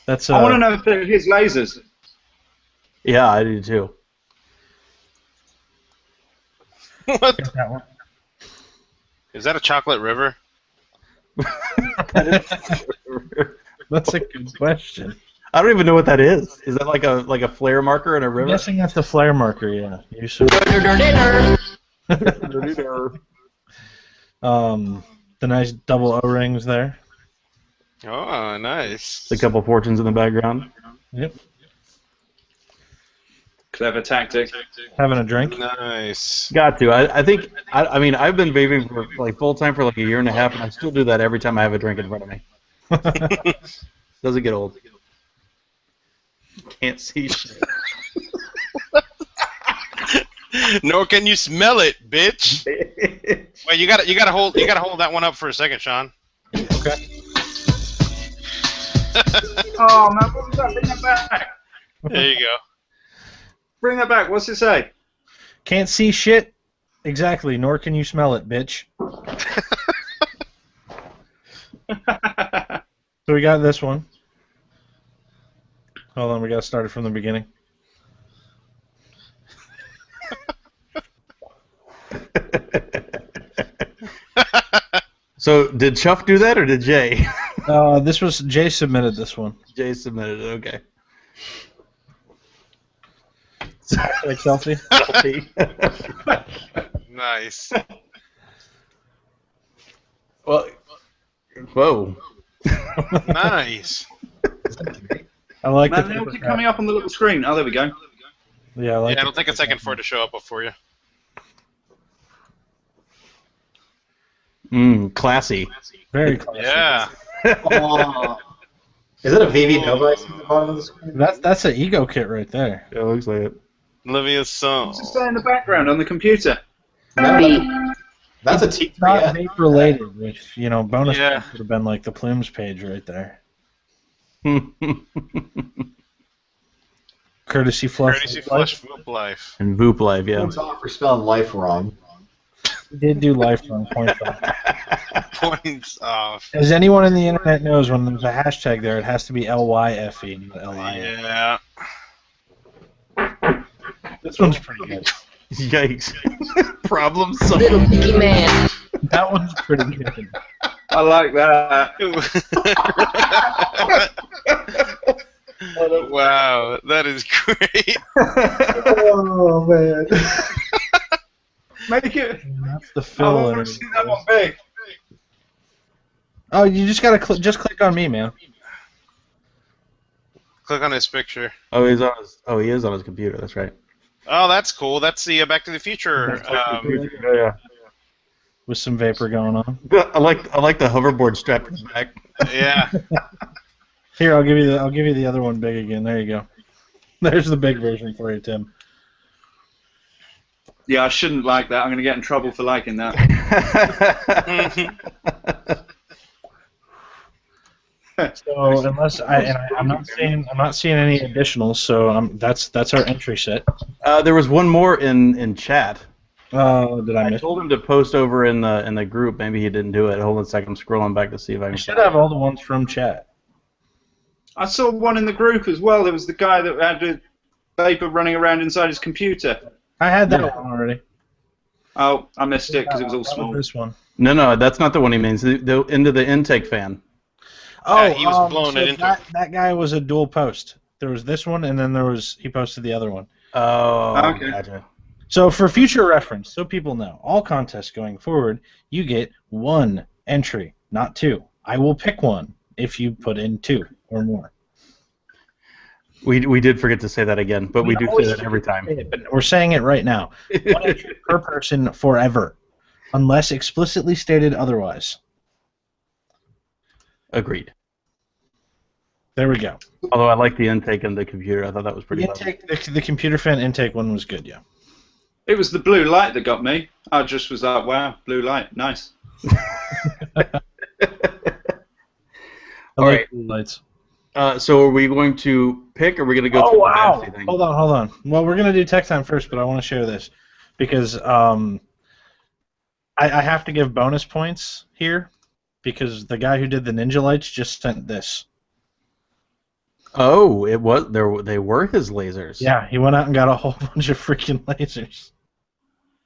That's. I want to know if they're his lasers. Yeah, I do too. What? That one. Is that a chocolate river? That's a good question. I don't even know what that is. Is that like a flare marker in a I'm river? guessing that's the flare marker. Yeah. You should. The nice double O-rings there. Oh, nice. A couple fortunes in the background. Yep. Clever tactic. Having a drink. Nice. Got to. I think. I mean, I've been vaping for full time for a year and a half, and I still do that every time I have a drink in front of me. Doesn't get old. Can't see shit. Nor can you smell it, bitch. Wait, you gotta hold that one up for a second, Sean. Okay. Oh man, what was that? Bring that back. There you go. Bring that back. What's it say? Can't see shit. Exactly. Nor can you smell it, bitch. So we got this one. Hold on, we got to start it from the beginning. So did Chuff do that or did Jay? This was Jay submitted this one. Jay submitted it. Okay. Like selfie. Nice. Well, whoa. Nice. I like Man, the they'll paper keep crap. coming up on the little screen. Oh, there we go. Yeah, I like Yeah, the it'll take a paper second crap. for it to show up for you. Classy. Very classy. Yeah. Oh. Is that a VV Nova I see at the bottom of the screen? That's an ego kit right there. Yeah, it looks like it. Olivia's song. What's it say in the background on the computer? No, that's a T3. Not Yeah. vape related, which bonus Yeah. would have been like the Plumes page right there. Courtesy Flush. Courtesy Flush Whoop Life. And Voop Live, yeah. Points off for spelling life wrong. We did do lifelong point five. Points off. As anyone in the internet knows, when there's a hashtag there, it has to be LYFE, not LIFE. Yeah. This one's pretty good. Yikes. Problem solved. Little picky man. That one's pretty good. I like that. Wow, that is great. Oh man. Make it. And that's the I fill. want to see that one big. Oh, you just gotta just click on me, man. Click on his picture. Oh, he's on his. Oh, he is on his computer. That's right. Oh, that's cool. That's the Back to the Future. Yeah, With some vapor going on. yeah. I like the hoverboard strapped to the back. Yeah. Here, I'll give you the other one big again. There you go. There's the big version for you, Tim. Yeah, I shouldn't like that. I'm going to get in trouble for liking that. So unless I'm not seeing any additionals. So that's our entry set. There was one more in chat. Did I I miss? told him to post over in the group. Maybe he didn't do it. Hold on a second. I'm scrolling back to see if I I can. should have all the ones from chat. I saw one in the group as well. There was the guy that had a vapor running around inside his computer. I had that one already. Oh, I missed it because it was all What small. was this one? No, that's not the one he means. Into the intake fan. Oh, he was blowing so it into that guy was a dual post. There was this one, and then he posted the other one. Oh, Okay. gotcha. So for future reference, so people know, all contests going forward, you get one entry, not two. I will pick one if you put in two or more. We did forget to say that again, but we do say always that every time. say it, but we're saying it right now. One entry per person forever, unless explicitly stated otherwise. Agreed. There we go. Although I like the intake and the computer, I thought that was pretty. The intake, the computer fan intake one was good, yeah. It was the blue light that got me. I just was like, wow, blue light, nice. I All like right. blue lights. So are we going to pick, or are we going to go Oh through wow! the nasty thing? Hold on. Well, we're gonna do tech time first, but I want to share this because I have to give bonus points here because the guy who did the ninja lights just sent this. Oh, it was they were his lasers. Yeah, he went out and got a whole bunch of freaking lasers.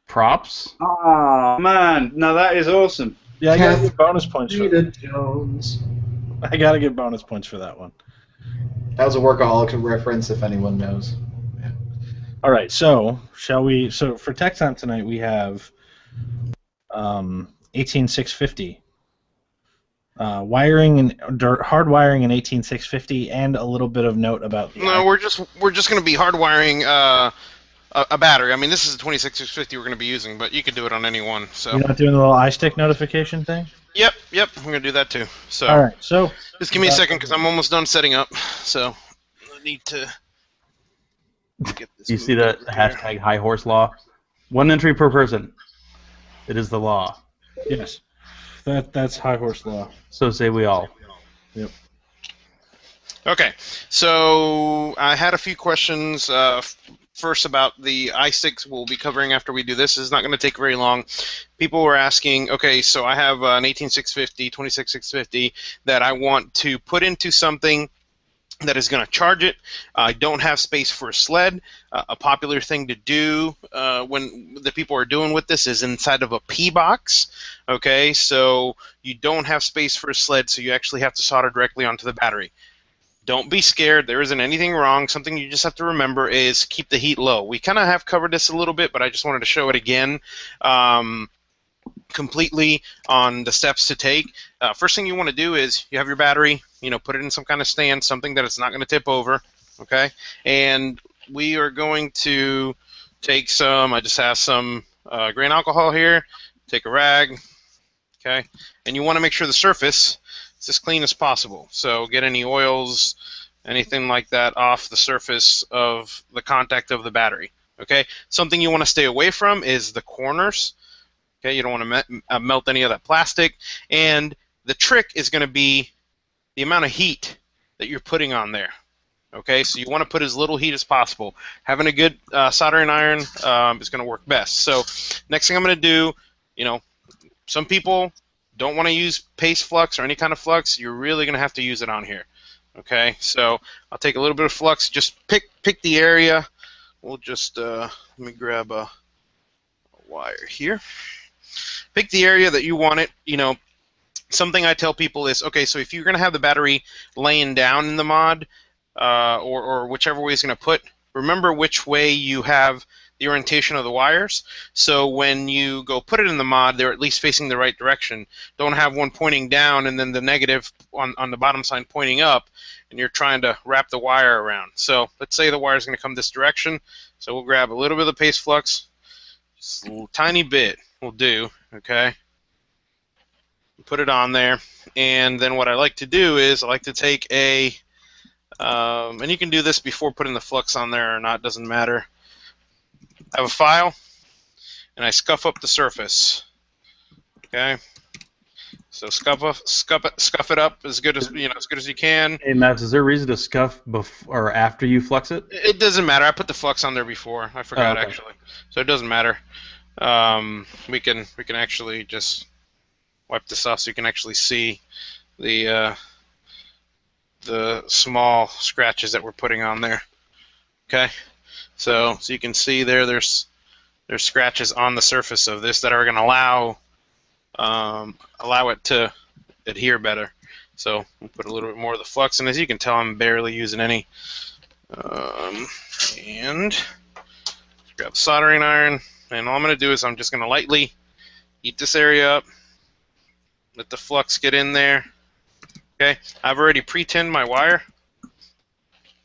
Props. Oh, man. No, that is awesome. Yeah, I gotta give bonus points for Rita that. Jones. I gotta give bonus points for that one. That was a workaholic reference, if anyone knows. All right, so shall we? So for tech time tonight, we have 18650. Wiring and hard wiring in 18650, and a little bit of note about the No, we're just going to be hardwiring a battery. I mean, this is a 26650 we're going to be using, but you could do it on any one. So. You're not doing the little iStick notification thing? Yep. I'm going to do that too. So. All right, so Just give me a second because I'm almost done setting up. So I need to get this. You see the hashtag high horse law? One entry per person. It is the law. yes, that's high horse law. So say we all. Yep. Okay, so I had a few questions. First about the i6 we'll be covering after we do this. This is not going to take very long. People were asking, okay, so I have an 18650, 26650 that I want to put into something that is going to charge it. I don't have space for a sled. A popular thing to do when the people are doing with this is inside of a P box. Okay, so you don't have space for a sled, so you actually have to solder directly onto the battery. Don't be scared. There isn't anything wrong. Something you just have to remember is keep the heat low. We kind of have covered this a little bit, but I just wanted to show it again completely on the steps to take. First thing you want to do is you have your battery, put it in some kind of stand, something that it's not going to tip over, okay? And we are going to take some, I just have some grain alcohol here, take a rag, okay? And you want to make sure the surface is as clean as possible. So get any oils, anything like that off the surface of the contact of the battery, okay? Something you want to stay away from is the corners. Okay, you don't want to melt any of that plastic. And the trick is going to be the amount of heat that you're putting on there. Okay, so you want to put as little heat as possible. Having a good soldering iron is going to work best. So next thing I'm going to do, some people don't want to use paste flux or any kind of flux. You're really going to have to use it on here. Okay, so I'll take a little bit of flux. Just pick the area. We'll just, let me grab a wire here. Pick the area that you want it. Something I tell people is, okay, so if you're going to have the battery laying down in the mod, or whichever way it's going to put, remember which way you have the orientation of the wires. So when you go put it in the mod, they're at least facing the right direction. Don't have one pointing down and then the negative on the bottom side pointing up, and you're trying to wrap the wire around. So let's say the wire is going to come this direction. So we'll grab a little bit of the paste flux, just a little tiny bit will do, okay? Put it on there, and then what I like to do is I like to take a, and you can do this before putting the flux on there or not, doesn't matter. I have a file, and I scuff up the surface, okay? So scuff it up as good as as good as you can. Hey, Matt, is there a reason to scuff before or after you flux it? It doesn't matter. I put the flux on there before. I forgot okay. actually, so it doesn't matter. We can actually just wipe this off so you can actually see the small scratches that we're putting on there. Okay, so you can see there's scratches on the surface of this that are going to allow it to adhere better. So we'll put a little bit more of the flux, and as you can tell, I'm barely using any. And grab the soldering iron, and all I'm going to do is I'm just going to lightly heat this area up. Let the flux get in there. Okay, I've already pre-tinned my wire.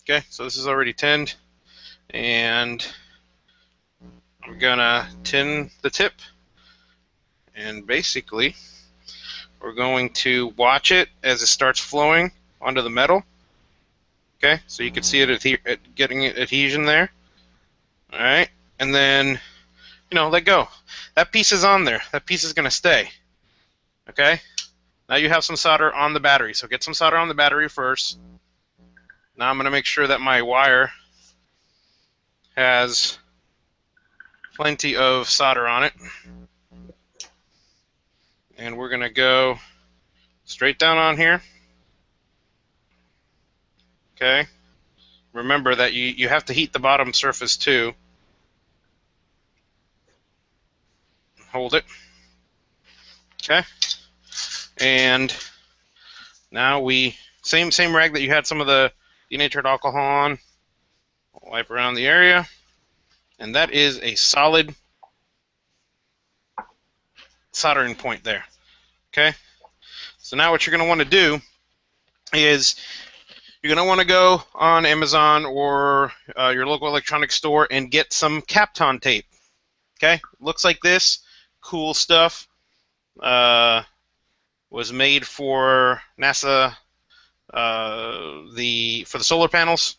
Okay, so this is already tinned, and I'm gonna tin the tip, and basically we're going to watch it as it starts flowing onto the metal. Okay, so you can see it getting adhesion there. All right, and then let go. That piece is on there. That piece is gonna stay. Okay, now you have some solder on the battery, so get some solder on the battery first. Now I'm going to make sure that my wire has plenty of solder on it. And we're going to go straight down on here. Okay, remember that you have to heat the bottom surface too. Hold it. Okay. And now same rag that you had some of the denatured alcohol on, wipe around the area, and that is a solid soldering point there. Okay, so now what you're going to want to do is you're going to want to go on Amazon or your local electronics store and get some Kapton tape. Okay, looks like this, cool stuff. Was made for NASA for the solar panels,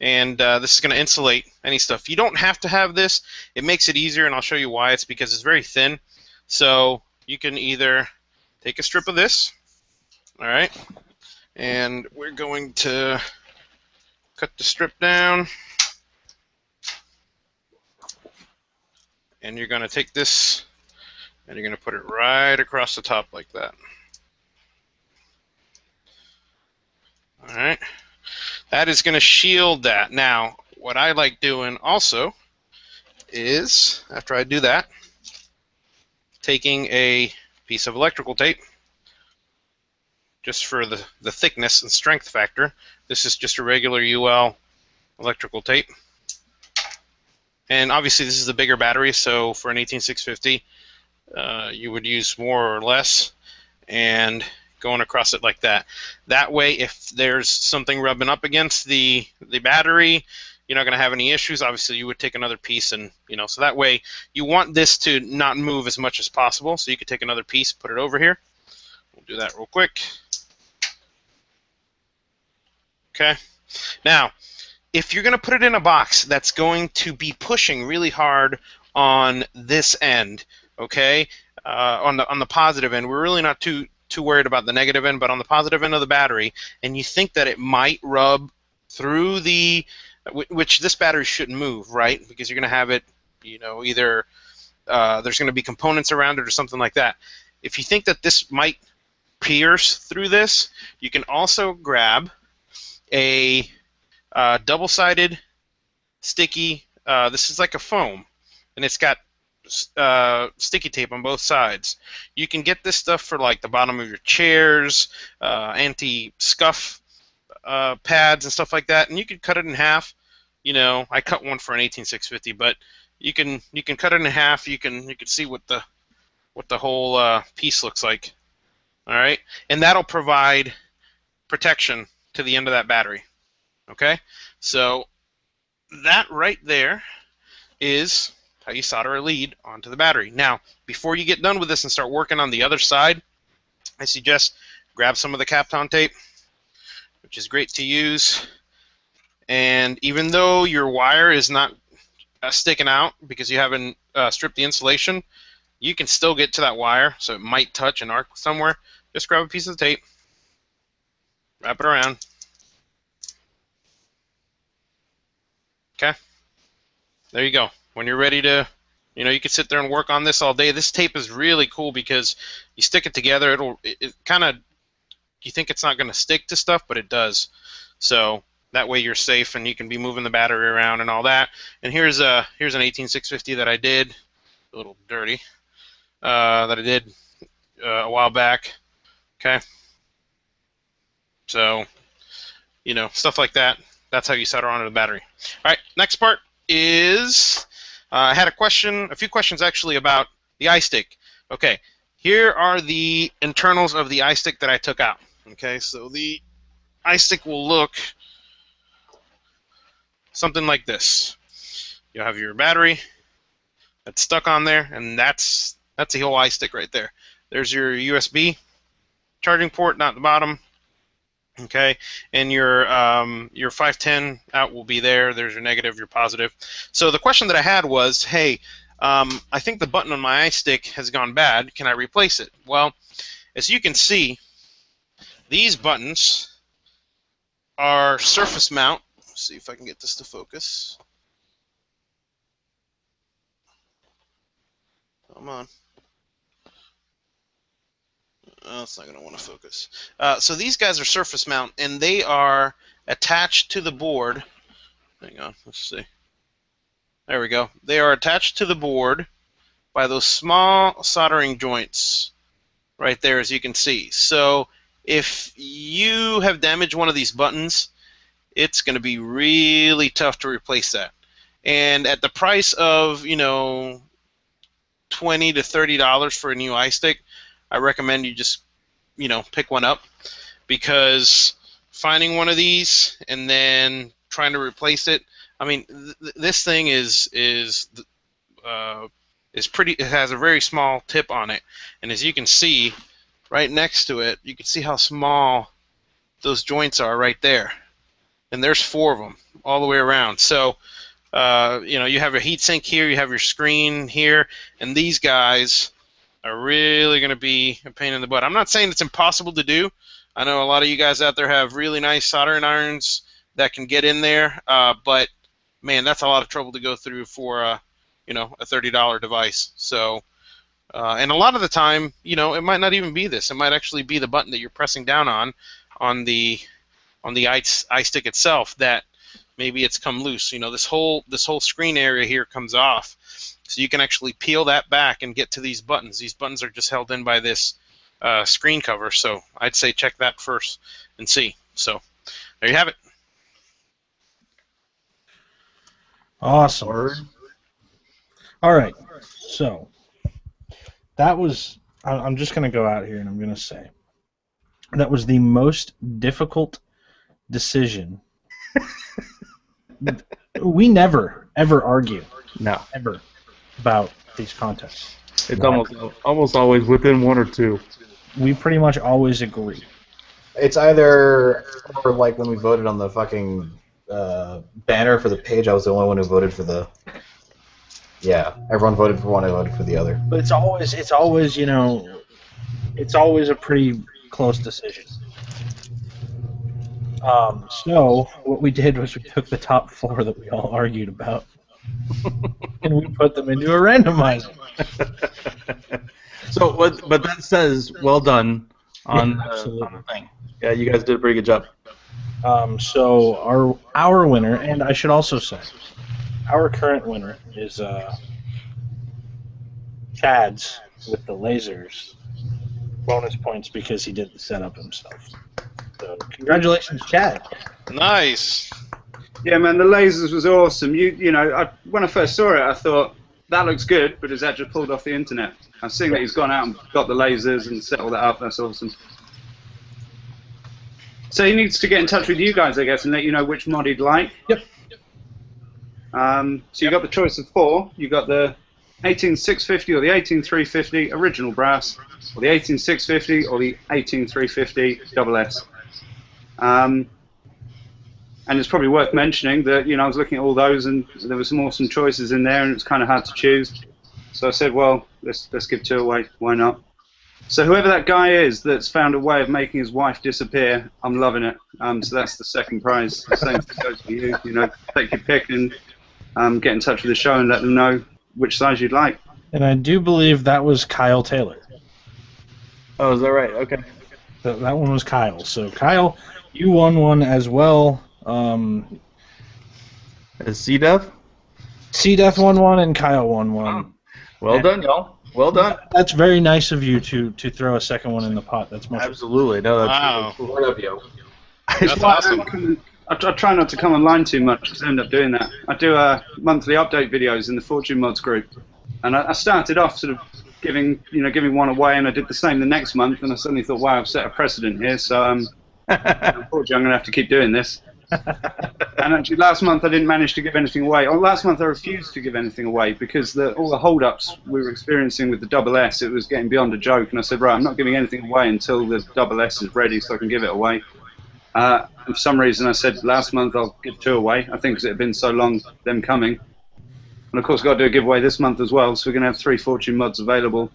and this is going to insulate any stuff. You don't have to have this. It makes it easier, and I'll show you why. It's because it's very thin. So you can either take a strip of this, all right, and we're going to cut the strip down, and you're going to take this and you're going to put it right across the top like that. All right, that is going to shield that. Now, what I like doing also is, after I do that, taking a piece of electrical tape, just for the thickness and strength factor. This is just a regular UL electrical tape. And obviously this is a bigger battery, so for an 18650, you would use more or less, and going across it like that. That way, if there's something rubbing up against the battery, you're not going to have any issues. Obviously, you would take another piece, and so that way you want this to not move as much as possible. So you could take another piece, put it over here. We'll do that real quick. Okay. Now, if you're going to put it in a box that's going to be pushing really hard on this end, okay, on the positive end, we're really not too worried about the negative end, but on the positive end of the battery, and you think that it might rub through the, which this battery shouldn't move, right? Because you're going to have it, either there's going to be components around it or something like that. If you think that this might pierce through this, you can also grab a double-sided sticky, this is like a foam, and it's got sticky tape on both sides. You can get this stuff for like the bottom of your chairs, anti-scuff pads and stuff like that, and you could cut it in half. I cut one for an 18650, but you can cut it in half. You can see what the whole piece looks like. All right, and that'll provide protection to the end of that battery. Okay, so that right there is how you solder a lead onto the battery. Now, before you get done with this and start working on the other side, I suggest grab some of the Kapton tape, which is great to use. And even though your wire is not sticking out because you haven't stripped the insulation, you can still get to that wire, so it might touch an arc somewhere. Just grab a piece of tape, wrap it around. Okay, there you go. When you're ready to, you can sit there and work on this all day. This tape is really cool because you stick it together. It kind of, you think it's not going to stick to stuff, but it does. So that way you're safe and you can be moving the battery around and all that. And here's an 18650 that I did, a little dirty, that I did a while back. Okay, so stuff like that. That's how you solder onto the battery. All right, next part is I had a few questions actually about the iStick. Okay, here are the internals of the iStick that I took out. Okay, so the iStick will look something like this. You'll have your battery that's stuck on there, and that's the whole iStick right there. There's your USB charging port, not the bottom. Okay, and your 510 out will be there. There's your negative, your positive. So the question that I had was, hey, I think the button on my iStick has gone bad. Can I replace it? Well, as you can see, these buttons are surface mount. Let's see if I can get this to focus. Come on. Oh, it's not going to want to focus. So these guys are surface mount, and they are attached to the board. Hang on, let's see. There we go. They are attached to the board by those small soldering joints right there, as you can see. So if you have damaged one of these buttons, it's going to be really tough to replace that. And at the price of, $20 to $30 for a new iStick, I recommend you just, pick one up, because finding one of these and then trying to replace it, I mean, this thing is pretty. It has a very small tip on it, and as you can see, right next to it, you can see how small those joints are right there, and there's 4 of them all the way around. So, you have your heatsink here, you have your screen here, and these guys are really going to be a pain in the butt. I'm not saying it's impossible to do. I know a lot of you guys out there have really nice soldering irons that can get in there, but man, that's a lot of trouble to go through for a $30 device. So, and a lot of the time, it might not even be this. It might actually be the button that you're pressing down on the iStick itself that maybe it's come loose. This whole screen area here comes off. So you can actually peel that back and get to these buttons. These buttons are just held in by this screen cover. So I'd say check that first and see. So there you have it. Awesome. All right. So that was, I'm just going to go out here and I'm going to say, that was the most difficult decision. We never, ever argue. No. Ever. About these contests. It's almost always within 1 or 2. We pretty much always agree. It's either, or like when we voted on the fucking banner for the page, I was the only one who voted for the. Yeah, everyone voted for one, I voted for the other. But it's always it's always a pretty close decision. So what we did was we took the top 4 that we all argued about, and we put them into a randomizer. So, but that says well done on the thing. Yeah, you guys did a pretty good job. So our winner, and I should also say, our current winner is Chad's with the lasers. Bonus points because he did the setup himself. So congratulations, Chad. Nice. Yeah, man, the lasers was awesome. You know, when I first saw it, I thought that looks good, but is that just pulled off the internet? I'm seeing that he's gone out and got the lasers and set all that up. That's awesome. So he needs to get in touch with you guys, I guess, and let you know which mod he'd like. Yep. So you got the choice of 4. You got the 18650 or the 18350 original brass, or the 18650 or the 18350 double S. And it's probably worth mentioning that, you know, I was looking at all those and there were some awesome choices in there and it was kind of hard to choose. So I said, well, let's give 2 away. Why not? So whoever that guy is that's found a way of making his wife disappear, I'm loving it. So that's the second prize. The same thing goes for you. You know, take your pick and get in touch with the show and let them know which size you'd like. And I do believe that was Kyle Taylor. Oh, is that right? Okay. That one was Kyle. So Kyle, you won one as well. Is C-Def? C-Def won one and Kyle won one. Well done, y'all. Well done. That's very nice of you to throw a second one in the pot. That's much. Absolutely. No, that's Wow. really cool. What up, yo? That's awesome. I try not to come online too much because I end up doing that. I do monthly update videos in the Fortune Mods group, and I started off sort of giving one away, and I did the same the next month, and I suddenly thought, wow, I've set a precedent here, so unfortunately I'm going to have to keep doing this. And actually, last month I didn't manage to give anything away. Or last month I refused to give anything away because all the hold-ups we were experiencing with the double S, it was getting beyond a joke. And I said, right, I'm not giving anything away until the double S is ready so I can give it away. And for some reason I said last month I'll give 2 away. I think because it had been so long, them coming. And of course, got to do a giveaway this month as well. So we're going to have 3 Fortune mods available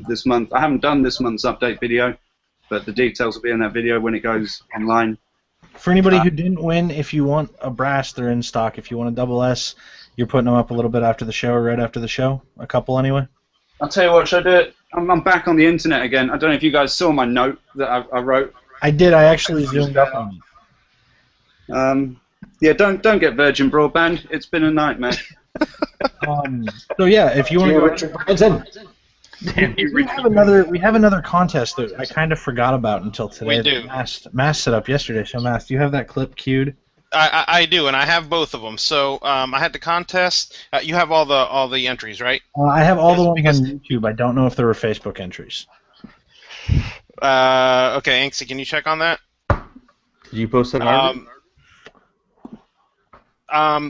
this month. I haven't done this month's update video, but the details will be in that video when it goes online. For anybody who didn't win, if you want a brass, they're in stock. If you want a double S, you're putting them up a little bit after the show or right after the show. A couple anyway. I'll tell you what, should I do it? I'm back on the internet again. I don't know if you guys saw my note that I wrote. I did. I actually zoomed up on it. Yeah, don't get Virgin Broadband. It's been a nightmare. So yeah, if you want to go, Richard Branson. we have another contest that I kind of forgot about until today. We do. Mass set up yesterday. So Mass, do you have that clip queued? I do, and I have both of them. So I had the contest. You have all the entries, right? I have all the ones on YouTube. I don't know if there were Facebook entries. Okay, Anksy, can you check on that? Did you post that already?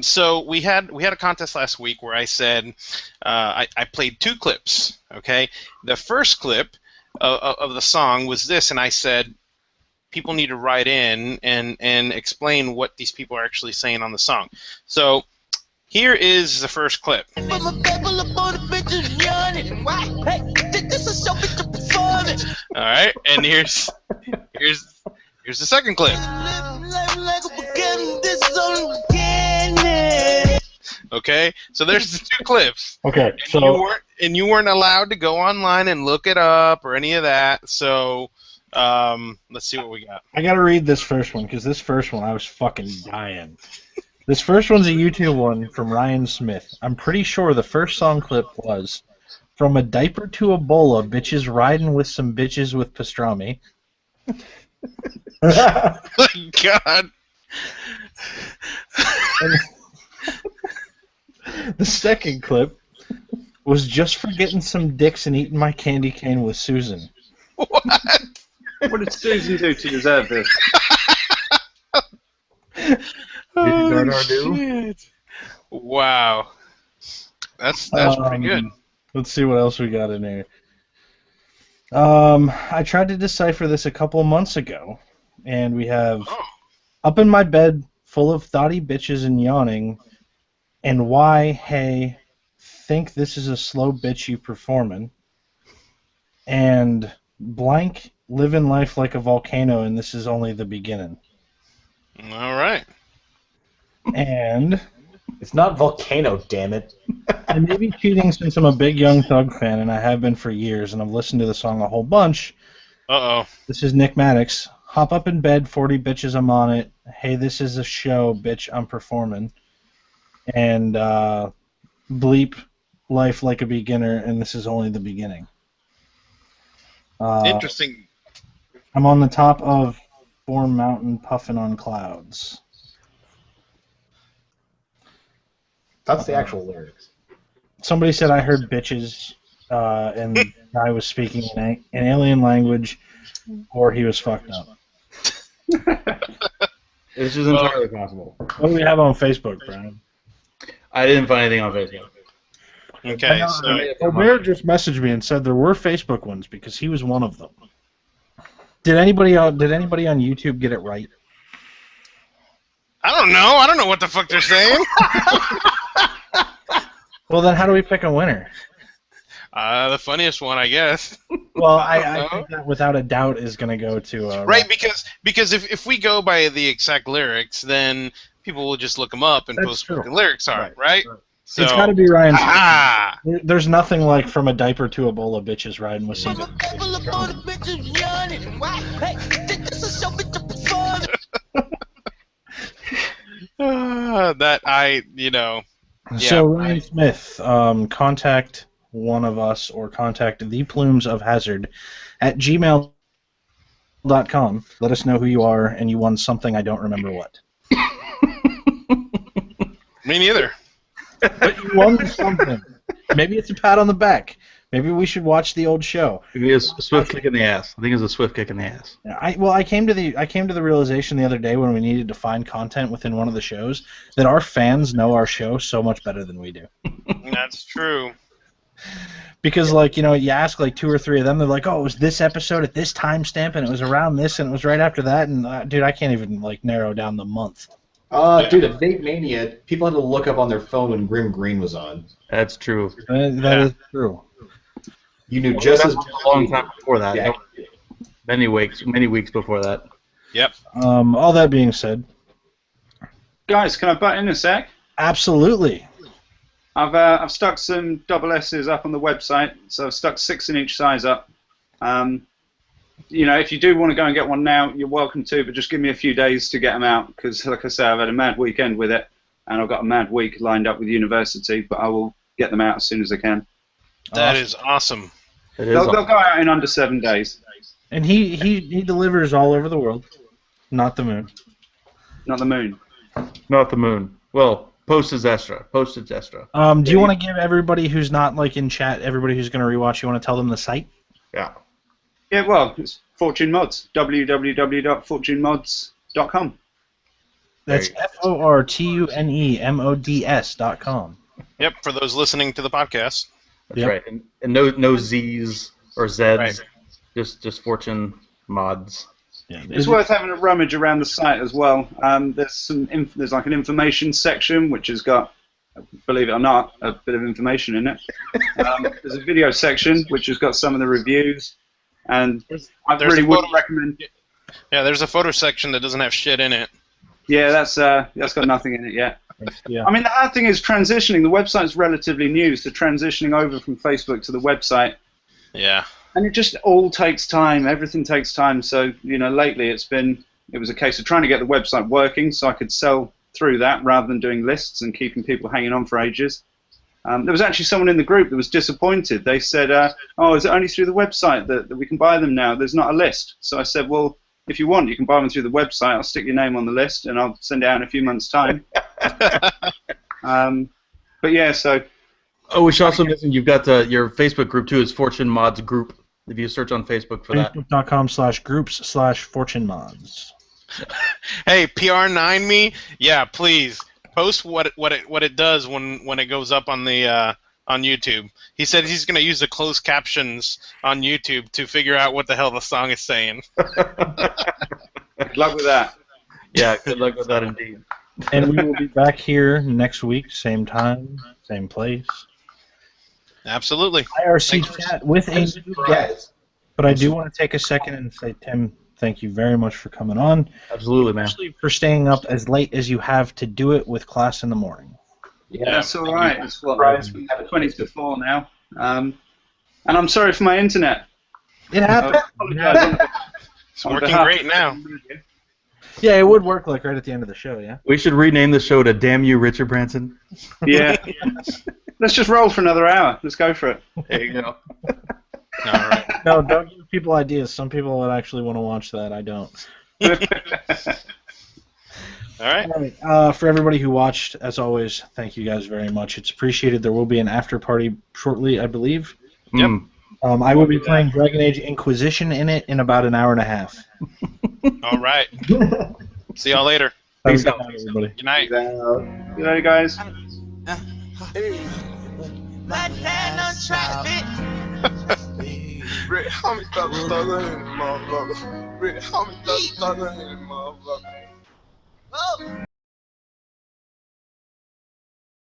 So we had a contest last week where I said I played 2 clips. Okay, the first clip of the song was this, and I said people need to write in and explain what these people are actually saying on the song. So here is the first clip. All right, and here's the second clip. Okay, so there's the 2 clips. Okay, so you weren't allowed to go online and look it up or any of that. So let's see what we got. I gotta read this first one because this first one I was fucking dying. This first one's a YouTube one from Ryan Smith. I'm pretty sure the first song clip was "From a diaper to a bola, bitches riding with some bitches with pastrami." Oh my God. The second clip was "Just for getting some dicks and eating my candy cane with Susan." What? What did Susan do to deserve this? Oh, shit. Wow. That's pretty good. Let's see what else we got in here. I tried to decipher this a couple months ago, and we have "Up in my bed, full of thoughty bitches and yawning, and why, hey, think this is a slow bitch you performing, and blank, living life like a volcano, and this is only the beginning." All right. And It's not Volcano, damn it. I may be cheating since I'm a big Young Thug fan, and I have been for years, and I've listened to the song a whole bunch. Uh-oh. This is Nick Maddox. "Hop up in bed, 40 bitches, I'm on it. Hey, this is a show, bitch, I'm performing." And bleep, life like a beginner, and this is only the beginning. Interesting. I'm on the top of Form Mountain, puffing on clouds. That's the actual lyrics. Somebody said I heard bitches, and the guy was speaking in an alien language, or he was fucked up. This is entirely possible. What do we have on Facebook, Brian? I didn't find anything on Facebook. Okay, so Bear just messaged me and said there were Facebook ones because he was one of them. Did anybody on YouTube get it right? I don't know. I don't know what the fuck they're saying. Well, then how do we pick a winner? The funniest one, I guess. Well, I think that without a doubt is going to go to... right, because if we go by the exact lyrics, then people will just look them up and post what the lyrics are, right? So, it's got to be Ryan's. Ah! There's nothing like from a diaper to a bowl of bitches riding with some. That yeah. So Ryan Smith, contact one of us or contact the Plumes of Hazard at gmail.com. Let us know who you are, and you won something I don't remember what. Me neither. But you won something. Maybe it's a pat on the back. Maybe we should watch the old show. Maybe a swift kick in the ass. I think it's a swift kick in the ass. I came to the realization the other day when we needed to find content within one of the shows that our fans know our show so much better than we do. That's true. Because you ask like 2 or 3 of them, they're like, "Oh, it was this episode at this timestamp, and it was around this, and it was right after that." And dude, I can't even narrow down the month. Dude, at Vape Mania, people had to look up on their phone when Grim Green was on. That's true. That is true. You knew just as a long time before that. Yeah. Many weeks before that. Yep. All that being said, Guys, can I butt in a sec? absolutely. I've stuck some double S's up on the website, so I've stuck 6 in each size up. If you do want to go and get one now, you're welcome to, but just give me a few days to get them out, because, like I say, I've had a mad weekend with it, and I've got a mad week lined up with university, but I will get them out as soon as I can. That is awesome. They'll go out in under 7 days. And he delivers all over the world, not the moon. Not the moon. Not the moon. Well, postage extra. Do you want to give everybody who's not in chat, everybody who's going to rewatch, you want to tell them the site? Yeah. Yeah, well, it's Fortune Mods. www.fortunemods.com. That's FORTUNEMODS.com. Yep, for those listening to the podcast. That's right. And no Z's or Z's. Right. Just Fortune Mods. Yeah. It's worth having a rummage around the site as well. There's like an information section which has got, believe it or not, a bit of information in it. There's a video section which has got some of the reviews, and I really would recommend. Yeah, there's a photo section that doesn't have shit in it. Yeah, that's got nothing in it yet. Yeah. I mean, the hard thing is transitioning. The website's relatively new, so transitioning over from Facebook to the website. Yeah. And it just all takes time. Everything takes time. So, lately it was a case of trying to get the website working so I could sell through that rather than doing lists and keeping people hanging on for ages. There was actually someone in the group that was disappointed. They said, is it only through the website that we can buy them now? There's not a list. So I said, well, if you want, you can buy them through the website. I'll stick your name on the list and I'll send it out in a few months' time. But yeah, so... Oh, we should also mention you've got your Facebook group too. Is Fortune Mods Group. If you search on Facebook for that. Facebook.com/groups/Fortune Mods. Hey, PR9 me? Yeah, please post what it does when it goes up on the on YouTube. He said he's going to use the closed captions on YouTube to figure out what the hell the song is saying. Good luck with that. Yeah, good luck with that indeed. And we will be back here next week, same time, same place. Absolutely. IRC chat with a new guest. But I do want to take a second and say, Tim, thank you very much for coming on. Absolutely, man. Especially for staying up as late as you have to do it with class in the morning. Yeah, that's all right. It's 20 to 4 now. And I'm sorry for my internet. It happened. It's working great now. Yeah, it would work right at the end of the show, yeah? We should rename the show to Damn You, Richard Branson. Yeah. Let's just roll for another hour. Let's go for it. There you go. All right. No, don't give people ideas. Some people would actually want to watch that. I don't. All right. All right. For everybody who watched, as always, thank you guys very much. It's appreciated. There will be an after party shortly, I believe. Yep. I will be playing Dragon Age Inquisition in it in about an hour and a half. All right. See y'all later. Peace Have a out. good night, everybody. Good night. Good night, guys. Rick, how many thugs in the motherfucker? Rick, how many thugs in the motherfucker?